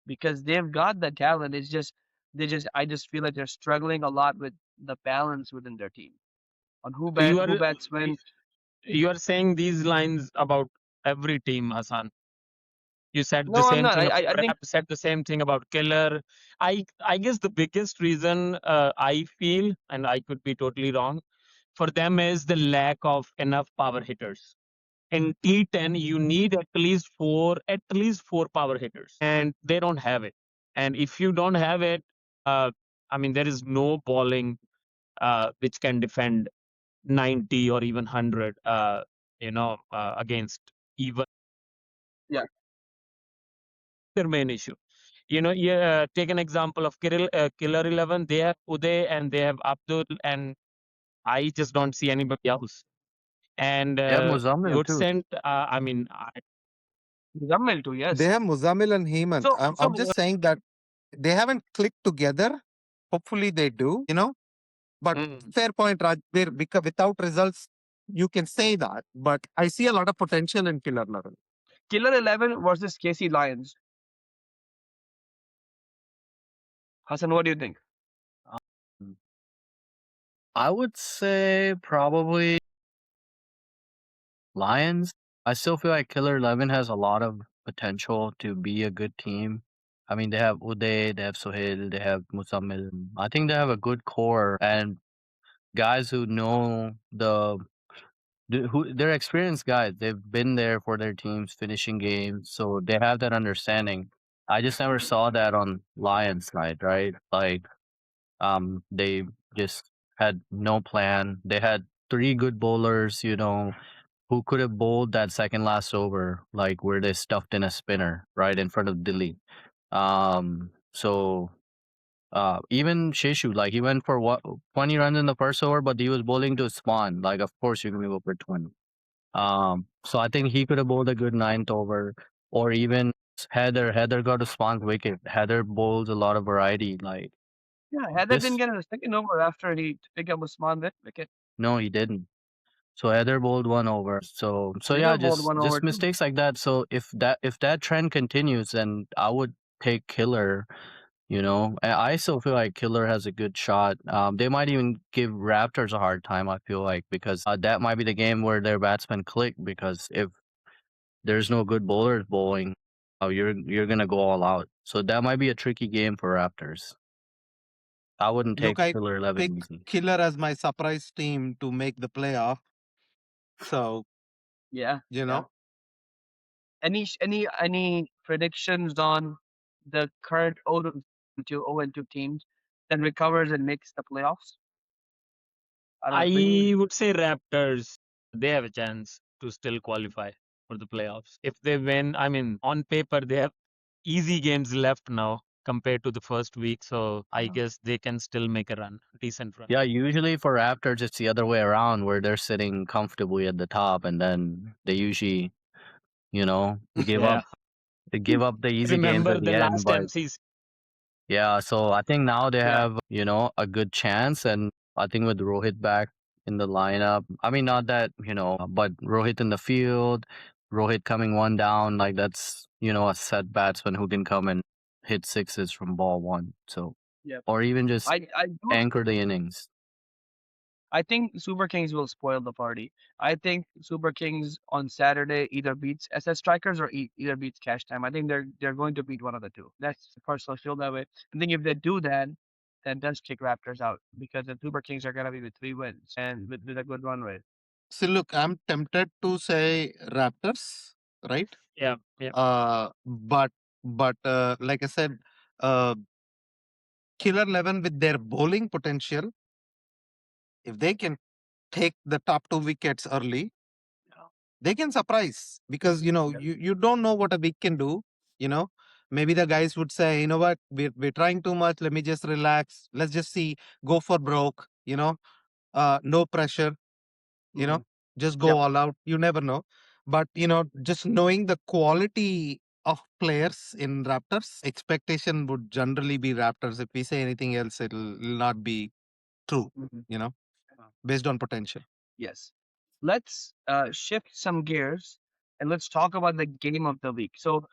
because they've got the talent. It's just I just feel like they're struggling a lot with the balance within their team on You who are bats when. you are saying these lines about every team, Hassan. You said the No, I'm same not. thing about I think Rap, said the same thing about Killer. I guess the biggest reason I feel, and I could be totally wrong, for them is the lack of enough power hitters. In T10, you need at least four power hitters, and they don't have it. And if you don't have it, uh, I mean, there is no bowling which can defend 90 or even 100, against even yeah, their main issue. Yeah, take an example of Killer 11. They have Uday and they have Abdul, and I just don't see anybody else. And They have Muzammil yeah. Good too. Scent, Muzammil too. they Yes. have Muzammil and Hemant. So I'm just saying that they haven't clicked together. Hopefully they do. But mm, fair point, Rajbir, because without results, you can say that. But I see a lot of potential in Killer level. Killer 11 versus KC Lions. Hassan, what do you think? Um, I would say probably Lions. I still feel like Killer 11 has a lot of potential to be a good team. I mean, they have Uday, they have Sohail, they have Muzammil. I think they have a good core and guys who know they're experienced guys. They've been there for their teams, finishing games, so they have that understanding. I just never saw that on Lions side, right? Like, they just had no plan. They had three good bowlers, who could have bowled that second last over, like where they stuffed in a spinner right in front of Dilly. So even Shishu, like he went for 20 runs in the first over, but he was bowling to Spawn. Like, of course, you can go for 20. So I think he could have bowled a good ninth over, or even Heather. Heather got a Spawn's wicket. Heather bowls a lot of variety. Like Yeah, Heather didn't this, get a second over after he picked up Usman wicket. no, he didn't. So Heather bowled one over. So yeah, Killer bowled just one over just too. mistakes like that. So if that trend continues, then I would take Killer. I still feel like Killer has a good shot. They might even give Raptors a hard time. I feel like because that might be the game where their batsmen click. Because if there's no good bowlers bowling, you're gonna go all out. So that might be a tricky game for Raptors. I wouldn't take Look, I Killer 11 pick easy. Killer as my surprise team to make the playoff. So, Yeah, you yeah. know, Any predictions on the current 0-2 teams that recovers and makes the playoffs out of the three? I would say Raptors, they have a chance to still qualify for the playoffs. If they win, I mean, on paper, they have easy games left now compared to the first week. So I guess they can still make a run, decent run. Yeah, usually for Raptors it's the other way around where they're sitting comfortably at the top and then they usually, you know, give Yeah. up they give up the easy games Remember at the the end. last But MCs? yeah, so I think now they Yeah, have, a good chance. And I think with Rohit back in the lineup, I mean, not that, but Rohit in the field, Rohit coming one down, like that's, a set batsman who can come and hit sixes from ball one. So Yeah. or even just I do. anchor the innings. I think Super Kings will spoil the party. I think Super Kings on Saturday either beats SS Strikers or either beats Cash Time. I think they're going to beat one of the two. That's the personal feel that way. I think if they do that, then does kick Raptors out because the Super Kings are gonna be with 3 wins and with a good run rate. See, look, I'm tempted to say Raptors, right? Yeah, yeah. But like I said, uh, Killer 11 with their bowling potential, if they can take the top 2 wickets early, they can surprise because Yeah. you don't know what a week can do. You know, maybe the guys would say, you know what, we're trying too much. Let me just relax. Let's just see, go for broke. No pressure. You know, Mhm. just go Yep. all out. You never know. But just knowing the quality of players in Raptors, expectation would generally be Raptors. If we say anything else, it'll not be true. Mhm. You know, Uh, based on potential. Yes. Let's shift some gears and let's talk about the game of the week. So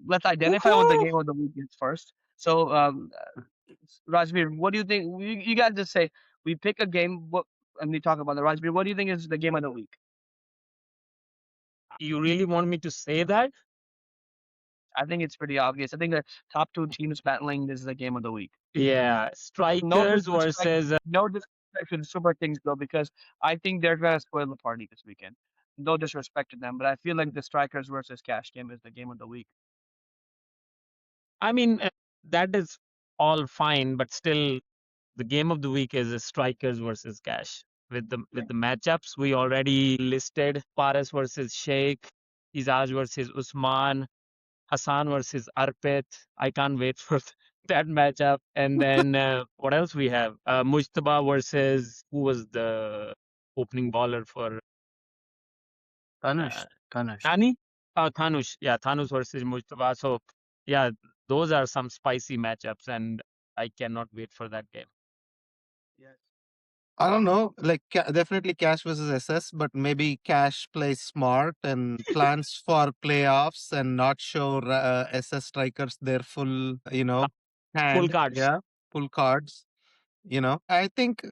let's identify what the Woohoo! game of the week is first. So Rajbir, what do you think? You guys just say we pick a game, and we talk about the Rajbir. What do you think is the game of the week? You really want me to say that? I think it's pretty obvious. I think the top two teams battling this is the game of the week. Yeah, No strikers disrespect, versus no disrespect to the Super Kings though, because I think they're gonna spoil the party this weekend. No disrespect to them, but I feel like the Strikers versus Cash game is the game of the week. I mean, that is all fine, but still, the game of the week is strikers versus cash. With the matchups we already listed: Paras versus Sheikh, Izaj versus Usman, Hassan versus Arpit. I can't wait for that matchup. And then what else we have? Mujtaba versus who was the opening bowler for Tanush, uh, Tanush. Nani? Thanush. Yeah, Thanush versus Mujtaba. So yeah, those are some spicy matchups, and I cannot wait for that game. Yes. I don't know, like definitely Cash versus SS, but maybe Cash plays smart and plans for playoffs and not show SS strikers their full, Uh, Full hand. cards. Yeah, full cards. I think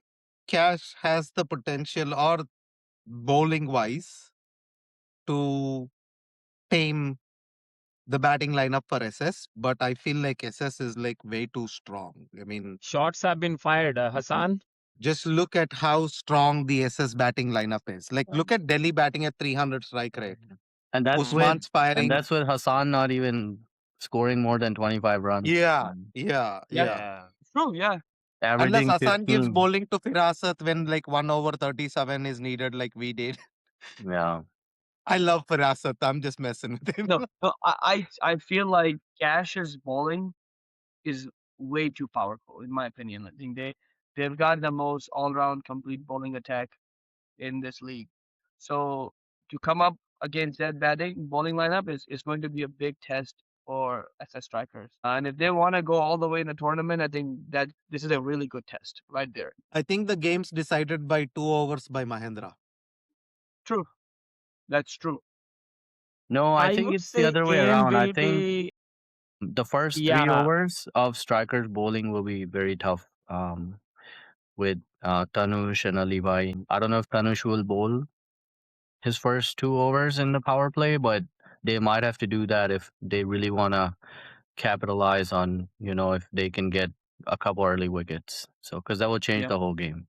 Cash has the potential, or bowling wise, to tame the batting lineup for SS, but I feel like SS is like way too strong. I mean, Shots have been fired, Hassan. just look at how strong the SS batting lineup is. Like, look at Delhi batting at 300 strike rate. And that's Mm. with Usman's firing. Hassan not even scoring more than 25 runs. Yeah, Mm. yeah, Yeah. yeah. Yeah. True. Yeah. Unless Averaging Hassan gives 15. bowling to Firasat when like 1 over 37 is needed, like we did. Yeah. I love Firasat. I'm just messing with him. No. No. I feel like Cash's bowling is way too powerful in my opinion. I think they've got the most all round complete bowling attack in this league. So to come up against that batting bowling lineup is going to be a big test for SS Strikers. And if they want to go all the way in the tournament, I think that this is a really good test right there. I think the game's decided by 2 overs by Mahendra. True. That's true. No, I I think would it's the say other way game around. I will think be, the first three yeah, overs of strikers bowling will be very tough. With Tanush and Ali Bhai. I don't know if Tanush will bowl his first 2 overs in the power play, but they might have to do that if they really want to capitalize on, if they can get a couple early wickets. So, because that will change Yeah. the whole game.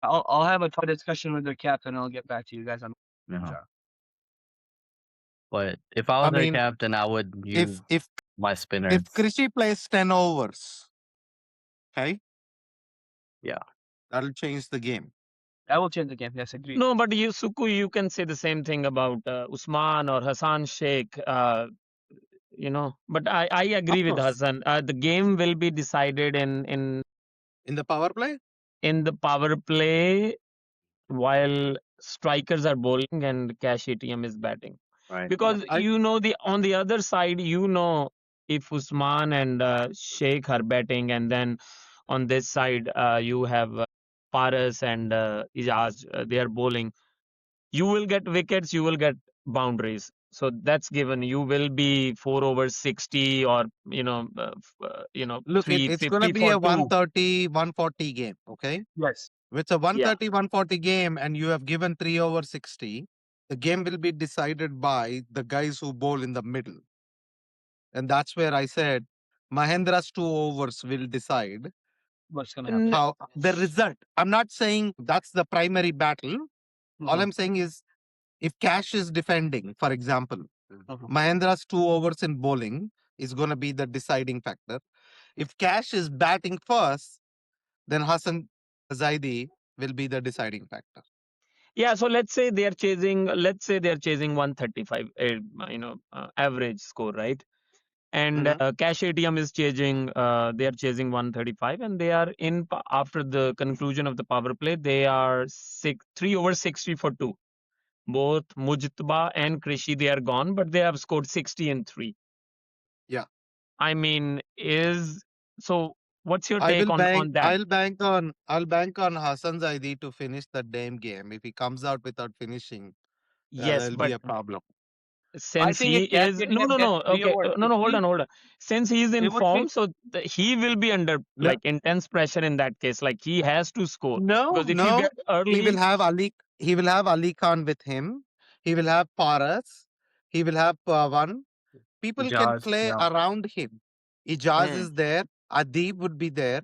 I'll have a discussion with their captain and I'll get back to you guys on Yeah. sure. But if I I was their mean, captain, I would use if if my if spinners. Krishi plays 10 overs, okay, Yeah. that'll change the game. That will change the game. Yes, agreed. no, but you, Suku, you can say the same thing about Usman or Hassan Sheikh. But I Of agree with course. Hassan. The game will be decided In the power play? in the power play while strikers are bowling and cash ATM is batting. Right. Yeah. Because the on the other side, if Usman and Sheikh are batting, and then on this side you have Paras and Ijaz, they are bowling. You will get wickets, you will get boundaries. So that's given. You will be 4/60 or Look, it's going to 350 be for a two. 130, 140 game. Okay. Yes. If it's a Yeah. 130, 140 game and you have given 3/60, the game will be decided by the guys who bowl in the middle. And that's where I said Mahendra's 2 overs will decide What's gonna happen? N- how the result. I'm not saying that's the primary battle. All Mhm, I'm saying is if Cash is defending, for example, mhm. Mahendra's 2 overs in bowling is going to be the deciding factor. If Cash is batting first, then Hassan Zaidi will be the deciding factor. Yeah, so let's say they're chasing 135, average score, right? And Mhm. Cash ATM is chasing, they are chasing 135, and they are after the conclusion of the power play, they are 3/60 for two. Both Mujtaba and Krishi, they are gone, but they have scored 60 and three. Yeah. I mean, so what's your I take will bank. on that? I'll bank on Hassan Zaidi to finish the damn game. If he comes out without finishing, Yes, there'll be but a problem. I since think he if Cash is no, ATM no, gets no, 3 okay, over no, hold 60, on, since he is it in would be form, so he will be under No, like intense pressure in that case. Like he has to score, no, because if you no. get early, He will have Ali Khan with him. He will have Paras. He will have Pawan. People can Jazz, play yeah. around him. Ijaz hmm, is there. Adib would be there.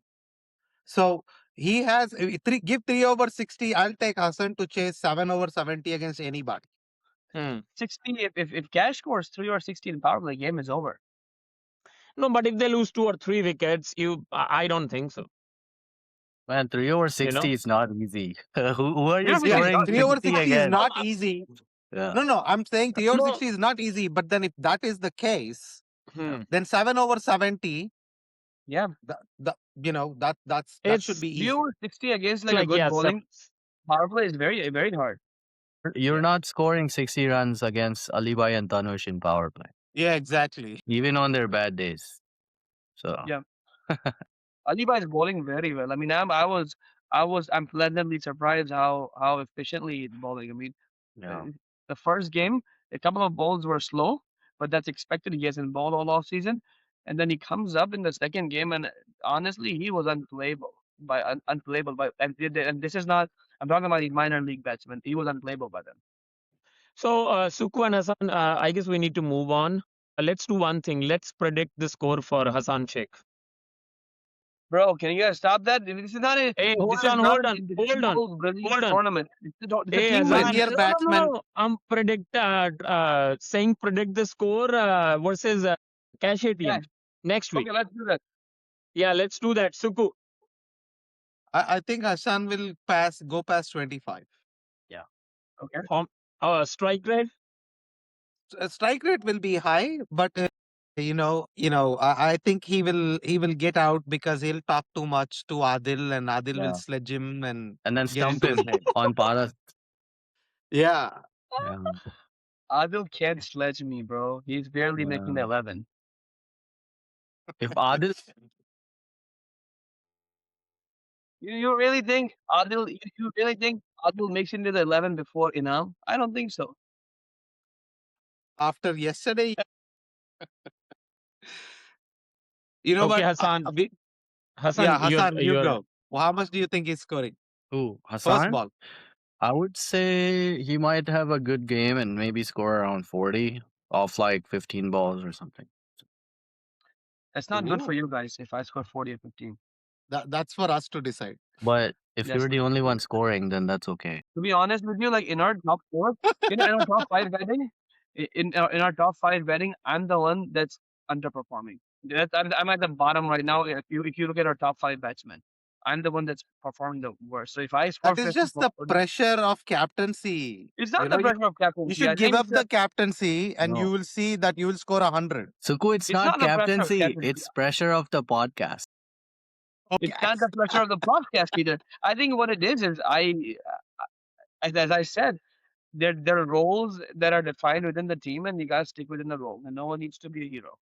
So he has give 3/60. I'll take Hassan to chase 7/70 against anybody. hmm. 60, if Cash scores 3 or 60 in power play, game is over. No, but if they lose 2 or 3 wickets, I don't think so. Man, 3 over You know, 60 is not easy. Who are you 3 over 60 Yeah, is scoring not three easy. over 60 60 is again? not easy. Yeah. No, I'm saying 3 over no, 60 is not easy. But then if that is the case, Yeah. hmm. then 7/70, Yeah. that should It's be 3 easy. over 60 against like a like, good yeah, bowling power play is very, very hard. You're yeah. not scoring 60 runs against Alibai and Tanush in power play, Yeah, exactly. even on their bad days. So, Yeah. Aliba is bowling very well. I mean, I'm pleasantly surprised how efficiently he's bowling. I mean, yeah. uh, the first game, a couple of balls were slow, but that's expected. He hasn't bowled all off season, and then he comes up in the second game, and honestly, he was unplayable. And this is not. I'm talking about the minor league batsman. He was unplayable by them. So, Suku and Hassan, I guess we need to move on. Let's do one thing. Let's predict the score for Hassan Sheikh. Bro, can you guys stop that? This is not a. Hey, This hold is on, not hold an on, hold on, individual brilliant hold on. tournament. It's a Hey, team Win win. Hassan, here, no, no, batsman. no. I'm saying predict the score versus Cash Yeah. ATM next week. Okay, let's do that. Yeah, let's do that. Suku, I think Hassan will go past 25. Yeah. Okay. home, strike rate. Strike rate will be high, but I think he will get out because he'll talk too much to Adil, and Adil will Yeah. sledge him and And then get stump into his him head. on Paras. Yeah. Yeah. Adil can't sledge me, bro. He's barely making the Yeah. 11. If Adil, You really think you really think Adil makes into the 11 before Inam? I don't think so. After yesterday, you know Okay, what? Hassan. Yeah, Hassan, Hassan, you you're go. Well, how much do you think he's scoring? who? First Hassan? ball. I would say he might have a good game and maybe score around 40 off like 15 balls or something. That's not good for Ooh. you guys if I score 40 or 15. That's for us to decide. But if Yes. you're the only one scoring, then that's okay. To be honest with you, like in our top four, in our top five betting, in our top five betting, I'm the one that's underperforming. I'm at the bottom right now. If you look at our top five batsmen, I'm the one that's performing the worst. So if I score That is 50 just for the 40, pressure of captaincy. it's You not know, the you, pressure of you captaincy. I should give think up the captaincy and you No. will see that you will score 100. Suku, it's it's not not the pressure of captaincy. captaincy. It's pressure of the podcast. Okay. It's not the pressure of the podcast either. I think what it is as I said, there are roles that are defined within the team, and you gotta stick within the role, and no one needs to be a hero.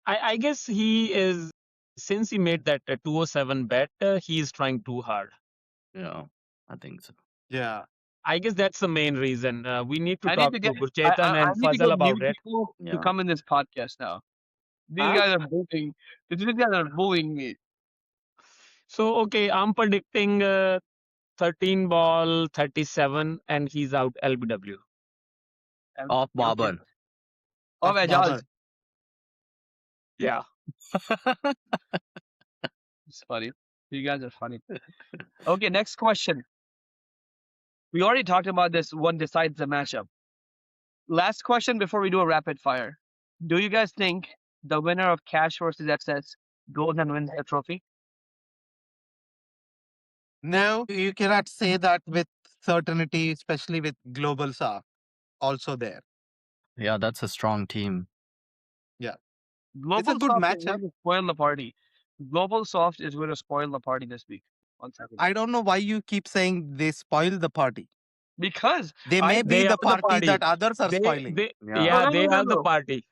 I guess he is, since he made that 207 bet, he is trying too hard. You know, I think so. Yeah. I guess that's the main reason. We need to I need talk to to get. Gurchetan I and need to go Fazal about mute it. people to Yeah. come in this podcast now. These Huh? guys are bullying. These guys are bullying me. So okay, I'm predicting 13 ball 37 and he's out LBW. Off Okay. Baban. Oh, Of Ajaz. Babar. Yeah. It's funny. You guys are funny. Okay, next question. We already talked about this. One decides the matchup. Last question before we do a rapid fire. Do you guys think the winner of Cash versus FSS goes and wins the trophy? No, you cannot say that with certainty, especially with Global South also there. Yeah, that's a strong team. Yeah. It's a Global good Soft is matchup. going to spoil the party. Global Soft is going to spoil the party this week. 1 second. I don't know why you keep saying they spoil the party. Because They I may be They are the the party party. that others are spoiling. They Yeah. no yeah, no no they no are the no. party.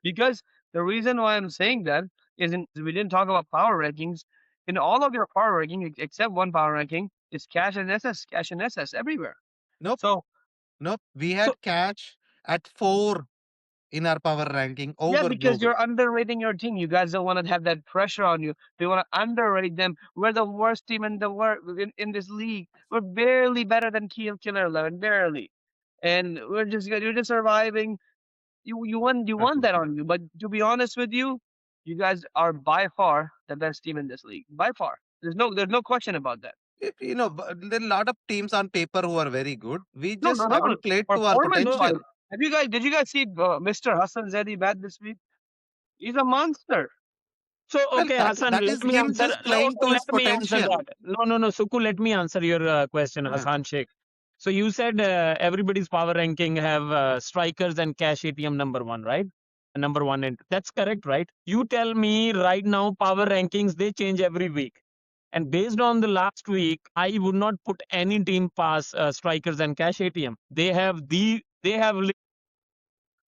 Because the reason why I'm saying that is we didn't talk about power rankings. In all of your power ranking, except one power ranking, is Cash and SS everywhere. Nope, So nope. We So had Cash at 4 in our power ranking yeah, over because Global. you're underrating your team. You guys don't want to have that pressure on you. You want to underrate them. We're the worst team in the world in this league. We're barely better than Killer 11, barely, and you're just surviving. You want that on you. But to be honest with you, you guys are by far the best team in this league. By far, there's no question about that. There are a lot of teams on paper who are very good. We No, no, just no, haven't played to our performance no, wise. potential. Did you guys see Mr. Hassan Zedi bat this week? He's a monster. so Well, okay, Hassan, that let is me him answer. just No, playing okay, to his let me answer potential. that. No, Suku, let me answer your question, Yeah. Hassan Sheikh. So you said everybody's power ranking have strikers and cash ATM number one, right? Number one, and that's correct, right? You tell me right now, power rankings they change every week, and based on the last week, I would not put any team past strikers and cash ATM. They have.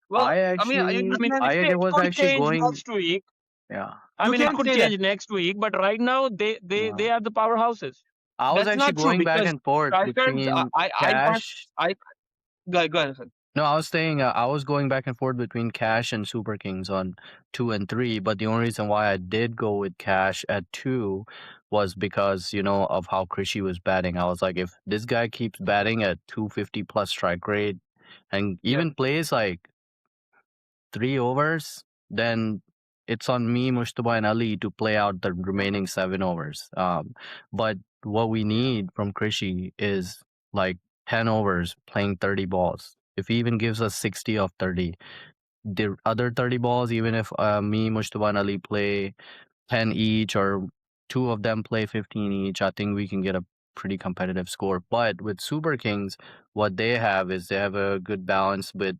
Well, I mean, I mean, I it was could actually change going. next week. Yeah. I you mean, it can't could say that. change next week, but right now they Yeah. are the powerhouses. I was That's actually not true going back because and forth strikers. between Cash. I go ahead. Hassan. No, I was saying I was going back and forth between Cash and Super Kings on 2 and 3, but the only reason why I did go with Cash at 2 was because, of how Krishy was batting. I was like, if this guy keeps batting at 250 plus strike rate and Yeah. even plays like 3 overs, then it's on me, Mushtaba, and Ali to play out the remaining 7 overs. But what we need from Krishy is like 10 overs playing 30 balls. If he even gives us 60 of 30, the other 30 balls, even if me, Mushtaba, and Ali play 10 each or two of them play 15 each, I think we can get a pretty competitive score. But with Super Kings, what they have is they have a good balance with,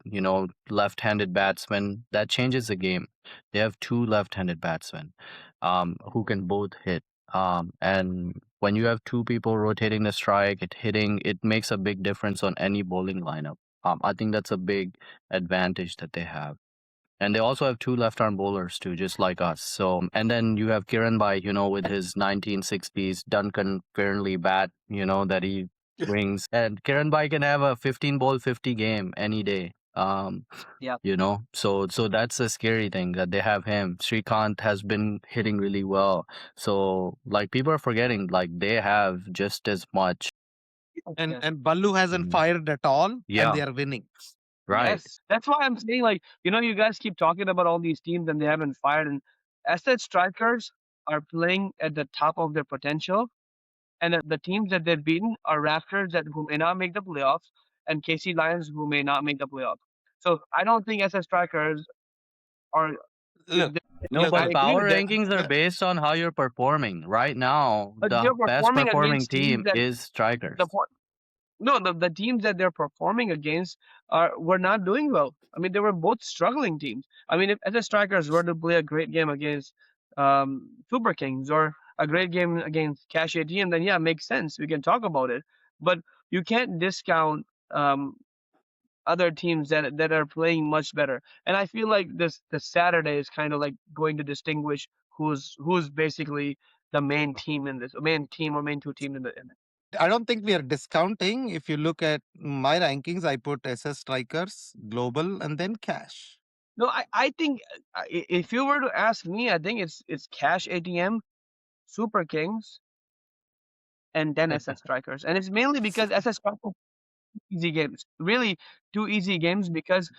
left-handed batsmen. That changes the game. They have two left-handed batsmen who can both hit. And when you have two people rotating the strike, it makes a big difference on any bowling lineup. I think that's a big advantage that they have. And they also have two left arm bowlers too, just like us. So, and then you have Kiran Bhai, with his 1960s Duncan Fairnley bat, that he swings. And Kiran Bhai can have a 15 ball 50 game any day. Yeah. So that's the scary thing that they have him. Srikanth has been hitting really well. So like people are forgetting, like they have just as much. And Yes. and Ballu hasn't Mhm. fired at all, and Yeah, they are winning. right. Yes. That's why I'm saying, like, you guys keep talking about all these teams and they haven't fired. And asset strikers are playing at the top of their potential. And the teams that they've beaten are Raptors who may not make the playoffs and KC Lions who may not make the playoffs. So I don't think SS strikers are. Look, No, look, I but look. agree power with that. rankings are based on how you're performing. Right now, But the they're best performing performing against teams team that is the Strikers. point. No, the teams that they're performing against were not doing well. I mean, they were both struggling teams. I mean, if SS Strikers were to play a great game against Super Kings or a great game against Cash ATM, then yeah, makes sense. We can talk about it. But you can't discount other teams that are playing much better. And I feel like this Saturday is kind of like going to distinguish who's basically the main team in this main team or main two team in it. I don't think we are discounting. If you look at my rankings, I put SS strikers, global, and then cash. No, I think if you were to ask me, I think it's Cash ATM, Super Kings, and then SS Strikers. And it's mainly because SS Strikers easy games. Really, two easy games because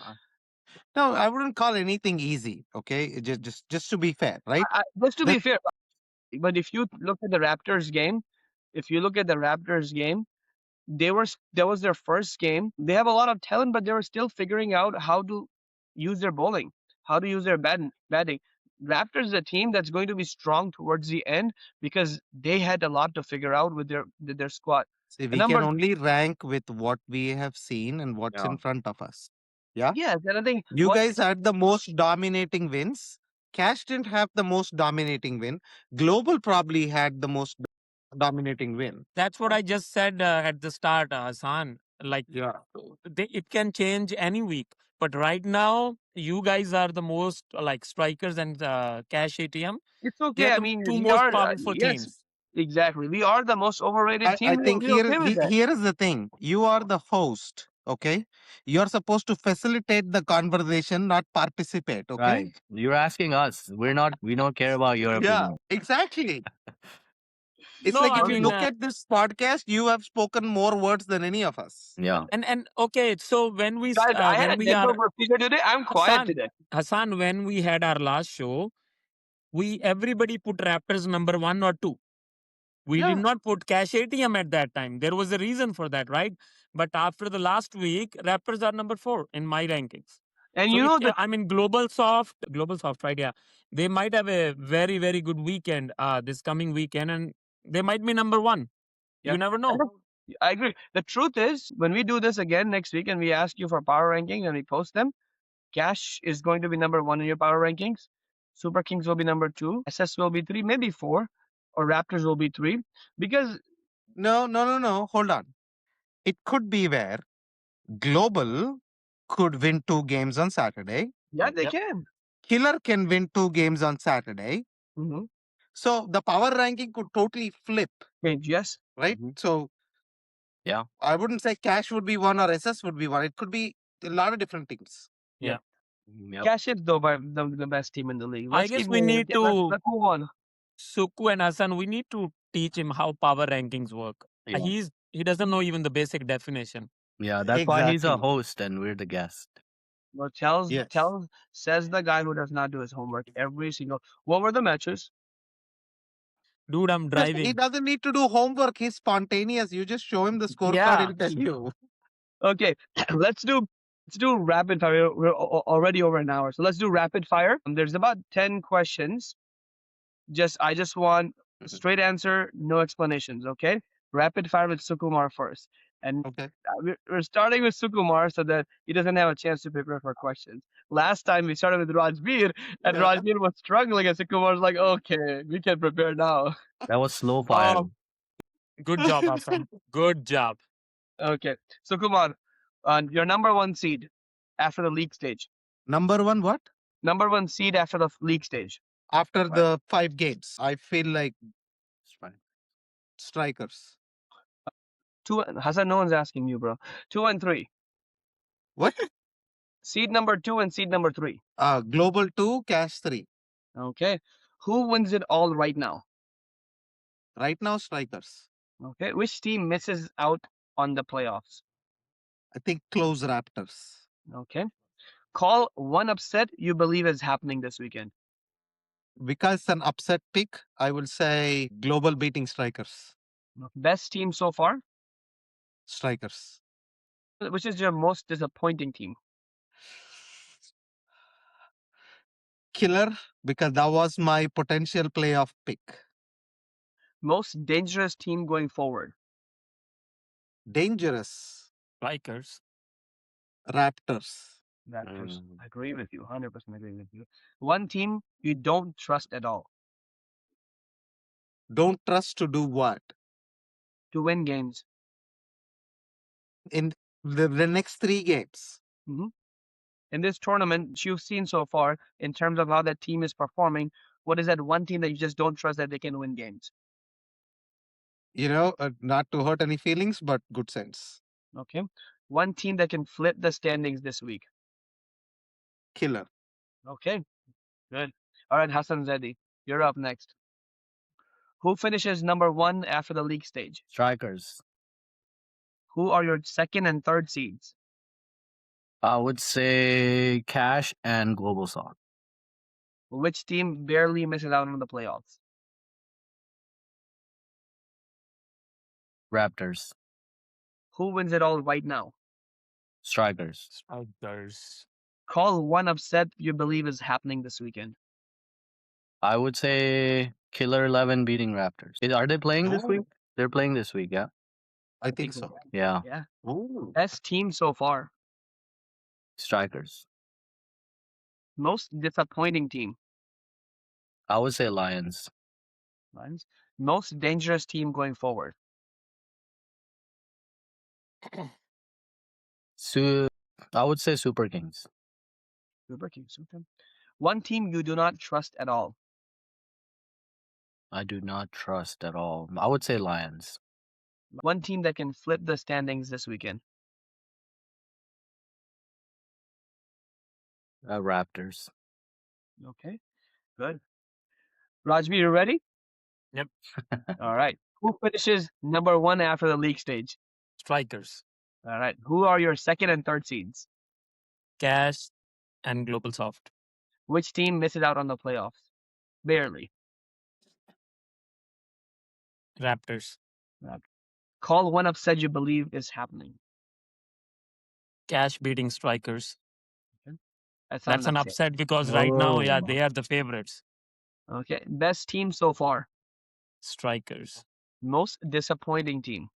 No, I wouldn't call anything easy. Okay, just to be fair, right? just to The be fair, but if you look at the Raptors game, if you look at the Raptors game, that was their first game. They have a lot of talent, but they were still figuring out how to use their bowling, how to use their batting. Raptors is a team that's going to be strong towards the end because they had a lot to figure out with their squad. See, And we can number only rank with what we have seen and what's Yeah. in front of us. Yeah. yes, and I think You what guys had the most dominating wins. Cash didn't have the most dominating win. Global probably had the most dominating win. That's what I just said at the start, Hassan. Like, Yeah. it can change any week, but right now, you guys are the most like strikers and cash ATM. it's They okay. are I the mean, two we most are powerful yes, teams. exactly. We are the most overrated I team. think We're okay with that. here is the thing. You are the host. Okay. You're supposed to facilitate the conversation, not participate. Okay. Right. You're asking us. We don't care about your Yeah, opinion. exactly. It's No, like I if you mean, look at this podcast, you have spoken more words than any of us. Yeah. and okay. So Guys, I had a when we are network repeater today. I'm quiet Hassan, today. Hassan, when we had our last show, we everybody put Raptors number 1 or 2. We did Yeah. not put cash ATM at that time. There was a reason for that, right? But after the last week, Raptors are number 4 in my rankings. And So you it, know the I mean, Global Soft, right? Yeah, they might have a very, very good weekend this coming weekend, and they might be number 1. yeah, You never and know. I agree. The truth is, when we do this again next week and we ask you for power rankings and we post them, Cash is going to be number 1 in your power rankings. Super Kings will be number 2. SS will be 3, maybe 4, or Raptors will be 3. Because No. Hold on. It could be where Global could win 2 games on Saturday. yeah, they Yep. can. Killer can win 2 games on Saturday. Mm-hmm. So the power ranking could totally flip, Yes. right? Mhm. So Yeah. I wouldn't say Cash would be one or SS would be one. It could be a lot of different teams. Yeah. Yeah. Yep. Cash is the best team in the league. I Let's guess keep we need to let's move on. Suku and Hassan. We need to teach him how power rankings work. Yeah. He doesn't know even the basic definition. Yeah. That's why he's a Exactly. host and we're the guest. Well, Yes. says the guy who does not do his homework every single. What were the matches? Dude, I'm Yes, he driving. doesn't need to do homework. He's spontaneous. You just show him the scorecard, Yeah. he'll tell you. Okay, let's do rapid fire. We're already over an hour, so let's do rapid fire. There's about 10 questions. I just want straight answer, no explanations. Okay, rapid fire with Sukumar first, and Okay. we're starting with Sukumar so that he doesn't have a chance to prepare for questions. Last time we started with Rajbir, and Yeah. Rajbir was struggling, and Sukumar's like, "Okay, we can prepare now." That was slow fire. Um, Good job, Hassan. Good job. Okay, Sukumar, your number one seed after the league stage. Number one, what? Number one seed after the league stage. After Right. the 5 games, I feel like It's fine. strikers. Two, Hassan, no one's asking you, bro. 2 and 3. What? Seed number 2 and seed number 3. Global 2, cash 3. Okay. Who wins it all right now? Right now, strikers. Okay. Which team misses out on the playoffs? I think close Raptors. Okay. Call one upset you believe is happening this weekend. Because it's an upset pick, I will say global beating strikers. Best team so far? Strikers. Which is your most disappointing team? Killer, because that was my potential playoff pick. Most dangerous team going forward? Dangerous. Strikers. Raptors. Raptors. Mm. I agree with you. 100% agree with you. One team you don't trust at all Don't trust to do what? to win games. In the next 3 games. In this tournament you've seen so far in terms of how that team is performing, what is that one team that you just don't trust that they can win games? Not to hurt any feelings, but good sense. Okay. One team that can flip the standings this week. Killer. Okay. Good. All right, Hassan Zedi, you're up next. Who finishes number one after the league stage? Strikers. Who are your second and third seeds? I would say Cash and Global Soft. Which team barely misses out on the playoffs? Raptors. Who wins it all right now? Strikers. Strikers. Call one upset you believe is happening this weekend. I would say Killer 11 beating Raptors. Are they playing this week? They're playing this week, yeah? I think so. Yeah. Yeah. Ooh. Best team so far. Strikers. Most disappointing team. I would say Lions. Lions. Most dangerous team going forward. I would say Super Kings. Super Kings. Okay. One team you do not trust at all. I do not trust at all. I would say Lions. One team that can flip the standings this weekend. Raptors. Okay. Good. Rajvi, you ready? Yep. All right. Who finishes number one after the league stage? Strikers. All right. Who are your second and third seeds? Cash and Global Soft. Which team misses out on the playoffs? Barely. Raptors. Call one upset you believe is happening. Cash beating Strikers. That's That's an an upset. upset because right now, yeah, Oh. they are the favorites. Okay. Best team so far. Strikers. Most disappointing team.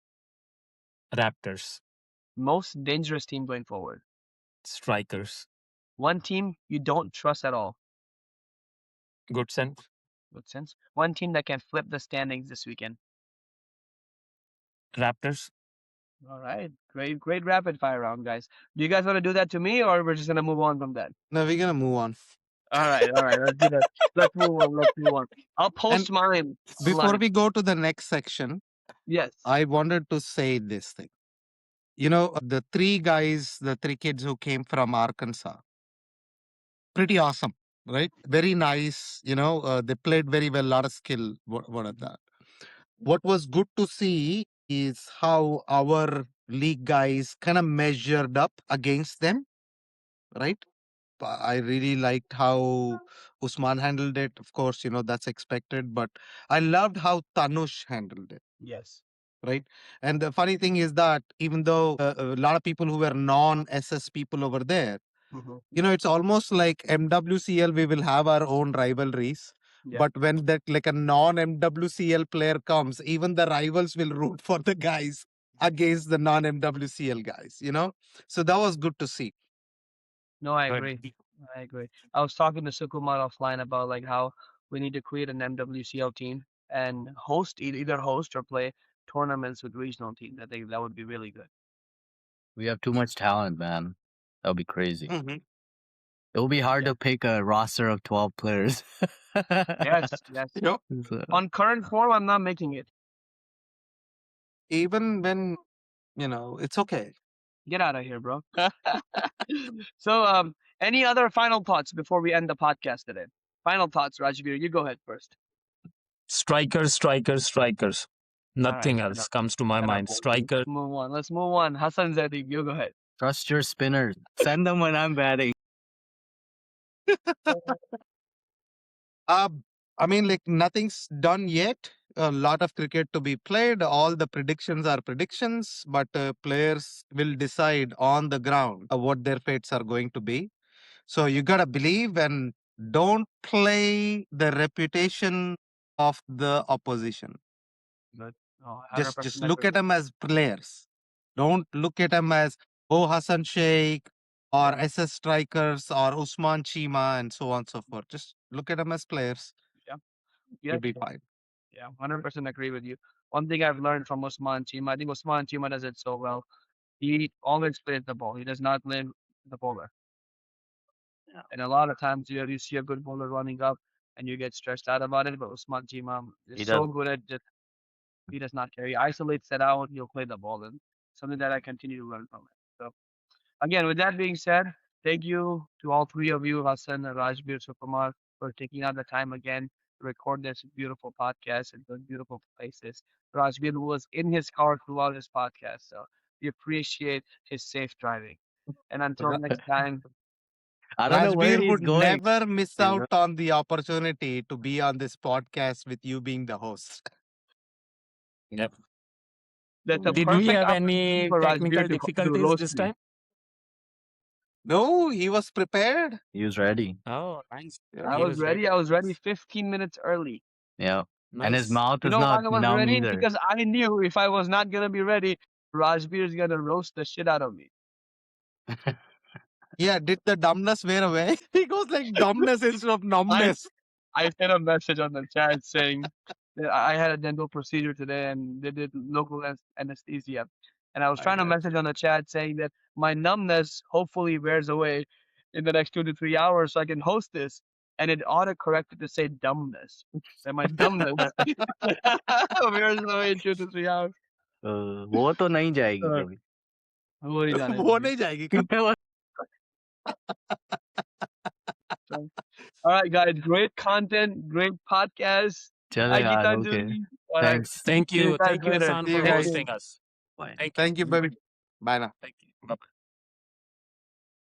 Raptors. Most dangerous team going forward. Strikers. One team you don't trust at all. Good sense. Good sense. One team that can flip the standings this weekend. Raptors. All right. Great rapid fire round, guys. Do you guys want to do that to me or we're just gonna move on from that? Now we're gonna move on. All right, let's do that. Let's move on. Let's move on. I'll post And mine before online. we go to the next section, Yes. I wanted to say this thing. The three guys, the three kids who came from Arkansas, pretty awesome, right? Very nice. They played very well, a lot of skill. What are that? What was good to see is how our league guys kind of measured up against them, right? I really liked how Usman handled it. Of course, that's expected, but I loved how Tanush handled it. Yes. Right. And the funny thing is that even though a lot of people who were non-SS people over there, Mhm. it's almost like MWCL, we will have our own rivalries. Yeah. But when that like a non-MWCL player comes, even the rivals will root for the guys against the non-MWCL guys, So that was good to see. No, I Good. agree. I agree. I was talking to Sukumar offline about like how we need to create an MWCL team and host either host or play tournaments with regional teams. I think that would be really good. We have too much talent, man. That would be crazy. Mhm. It will be hard Yeah. to pick a roster of 12 players. Yes, yes. So- On current form, I'm not making it. Even when, it's okay. Get out of here, bro. So, any other final thoughts before we end the podcast today? Final thoughts, Rajveer. You go ahead first. Strikers, strikers, strikers. All right, Nothing shut else up. comes to my Shut up. mind. Strikers. Let's move on. Let's move on. Hassan Zedi, you go ahead. Trust your spinners. Send them when I'm batting. Uh, I mean, like nothing's done yet. A lot of cricket to be played. All the predictions are predictions, but players will decide on the ground what their fates are going to be. So you gotta believe and don't play the reputation of the opposition. Good. Oh, Just 100% look agree. at them as players. Don't look at them as Hassan Sheikh or SS Strikers or Usman Chima and so on and so forth. Just look at them as players. Yeah. You'll Yeah. be fine. Yeah. 100% agree with you. One thing I've learned from Usman Chima, I think Usman Chima does it so well. He always plays the ball. He does not blame the bowler. Yeah. And a lot of times you see a good bowler running up and you get stressed out about it. But Usman Chima He is does. so good at just He does not care. He isolates that out. He'll play the ball, and something that I continue to learn from it. So again, with that being said, thank you to all three of you, Hassan, Rajbir, Sukumar, for taking out the time again to record this beautiful podcast in those beautiful places. Rajbir was in his car throughout his podcast, so we appreciate his safe driving. And until next time, I don't know where Rajbir he's would going. never miss You out know? on the opportunity to be on this podcast with you being the host. Yep. that's a Did we perfect have opportunity any for Rajbir technical to difficulties roast this me. time? No, he was prepared. He was ready. Oh, nice. Yeah. I He was was ready. ready. I was ready 15 minutes early. Yeah. And his Nice. mouth You is know why not I was numb ready? either. Because I knew if I was not gonna be ready, Rajbir is gonna roast the shit out of me. Yeah, did the dumbness wear away? He goes like dumbness instead of I numbness. I sent a message on the chat saying that I had a dental procedure today and they did local anesthesia. And I was I trying to got message on the chat saying that my numbness hopefully wears away in the next 2 to 3 hours so I can host this. And it auto corrected to say dumbness. That my dumbness wears away in 2 to 3 hours. वो तो नहीं जाएगी Uh, कभी. वो नहीं जाने वो देंगे. नहीं जाएगी कब? So, all right, guys. Great content, great podcast. Hi, चलेगा. Okay. Gitanjali. All right. Thanks. Thank See you you. guys Thank you, later. Hassan, See you for Thank guys. you. hosting us. Bye. Thank you. Thank you, baby. Bye now. Thank you. Bye.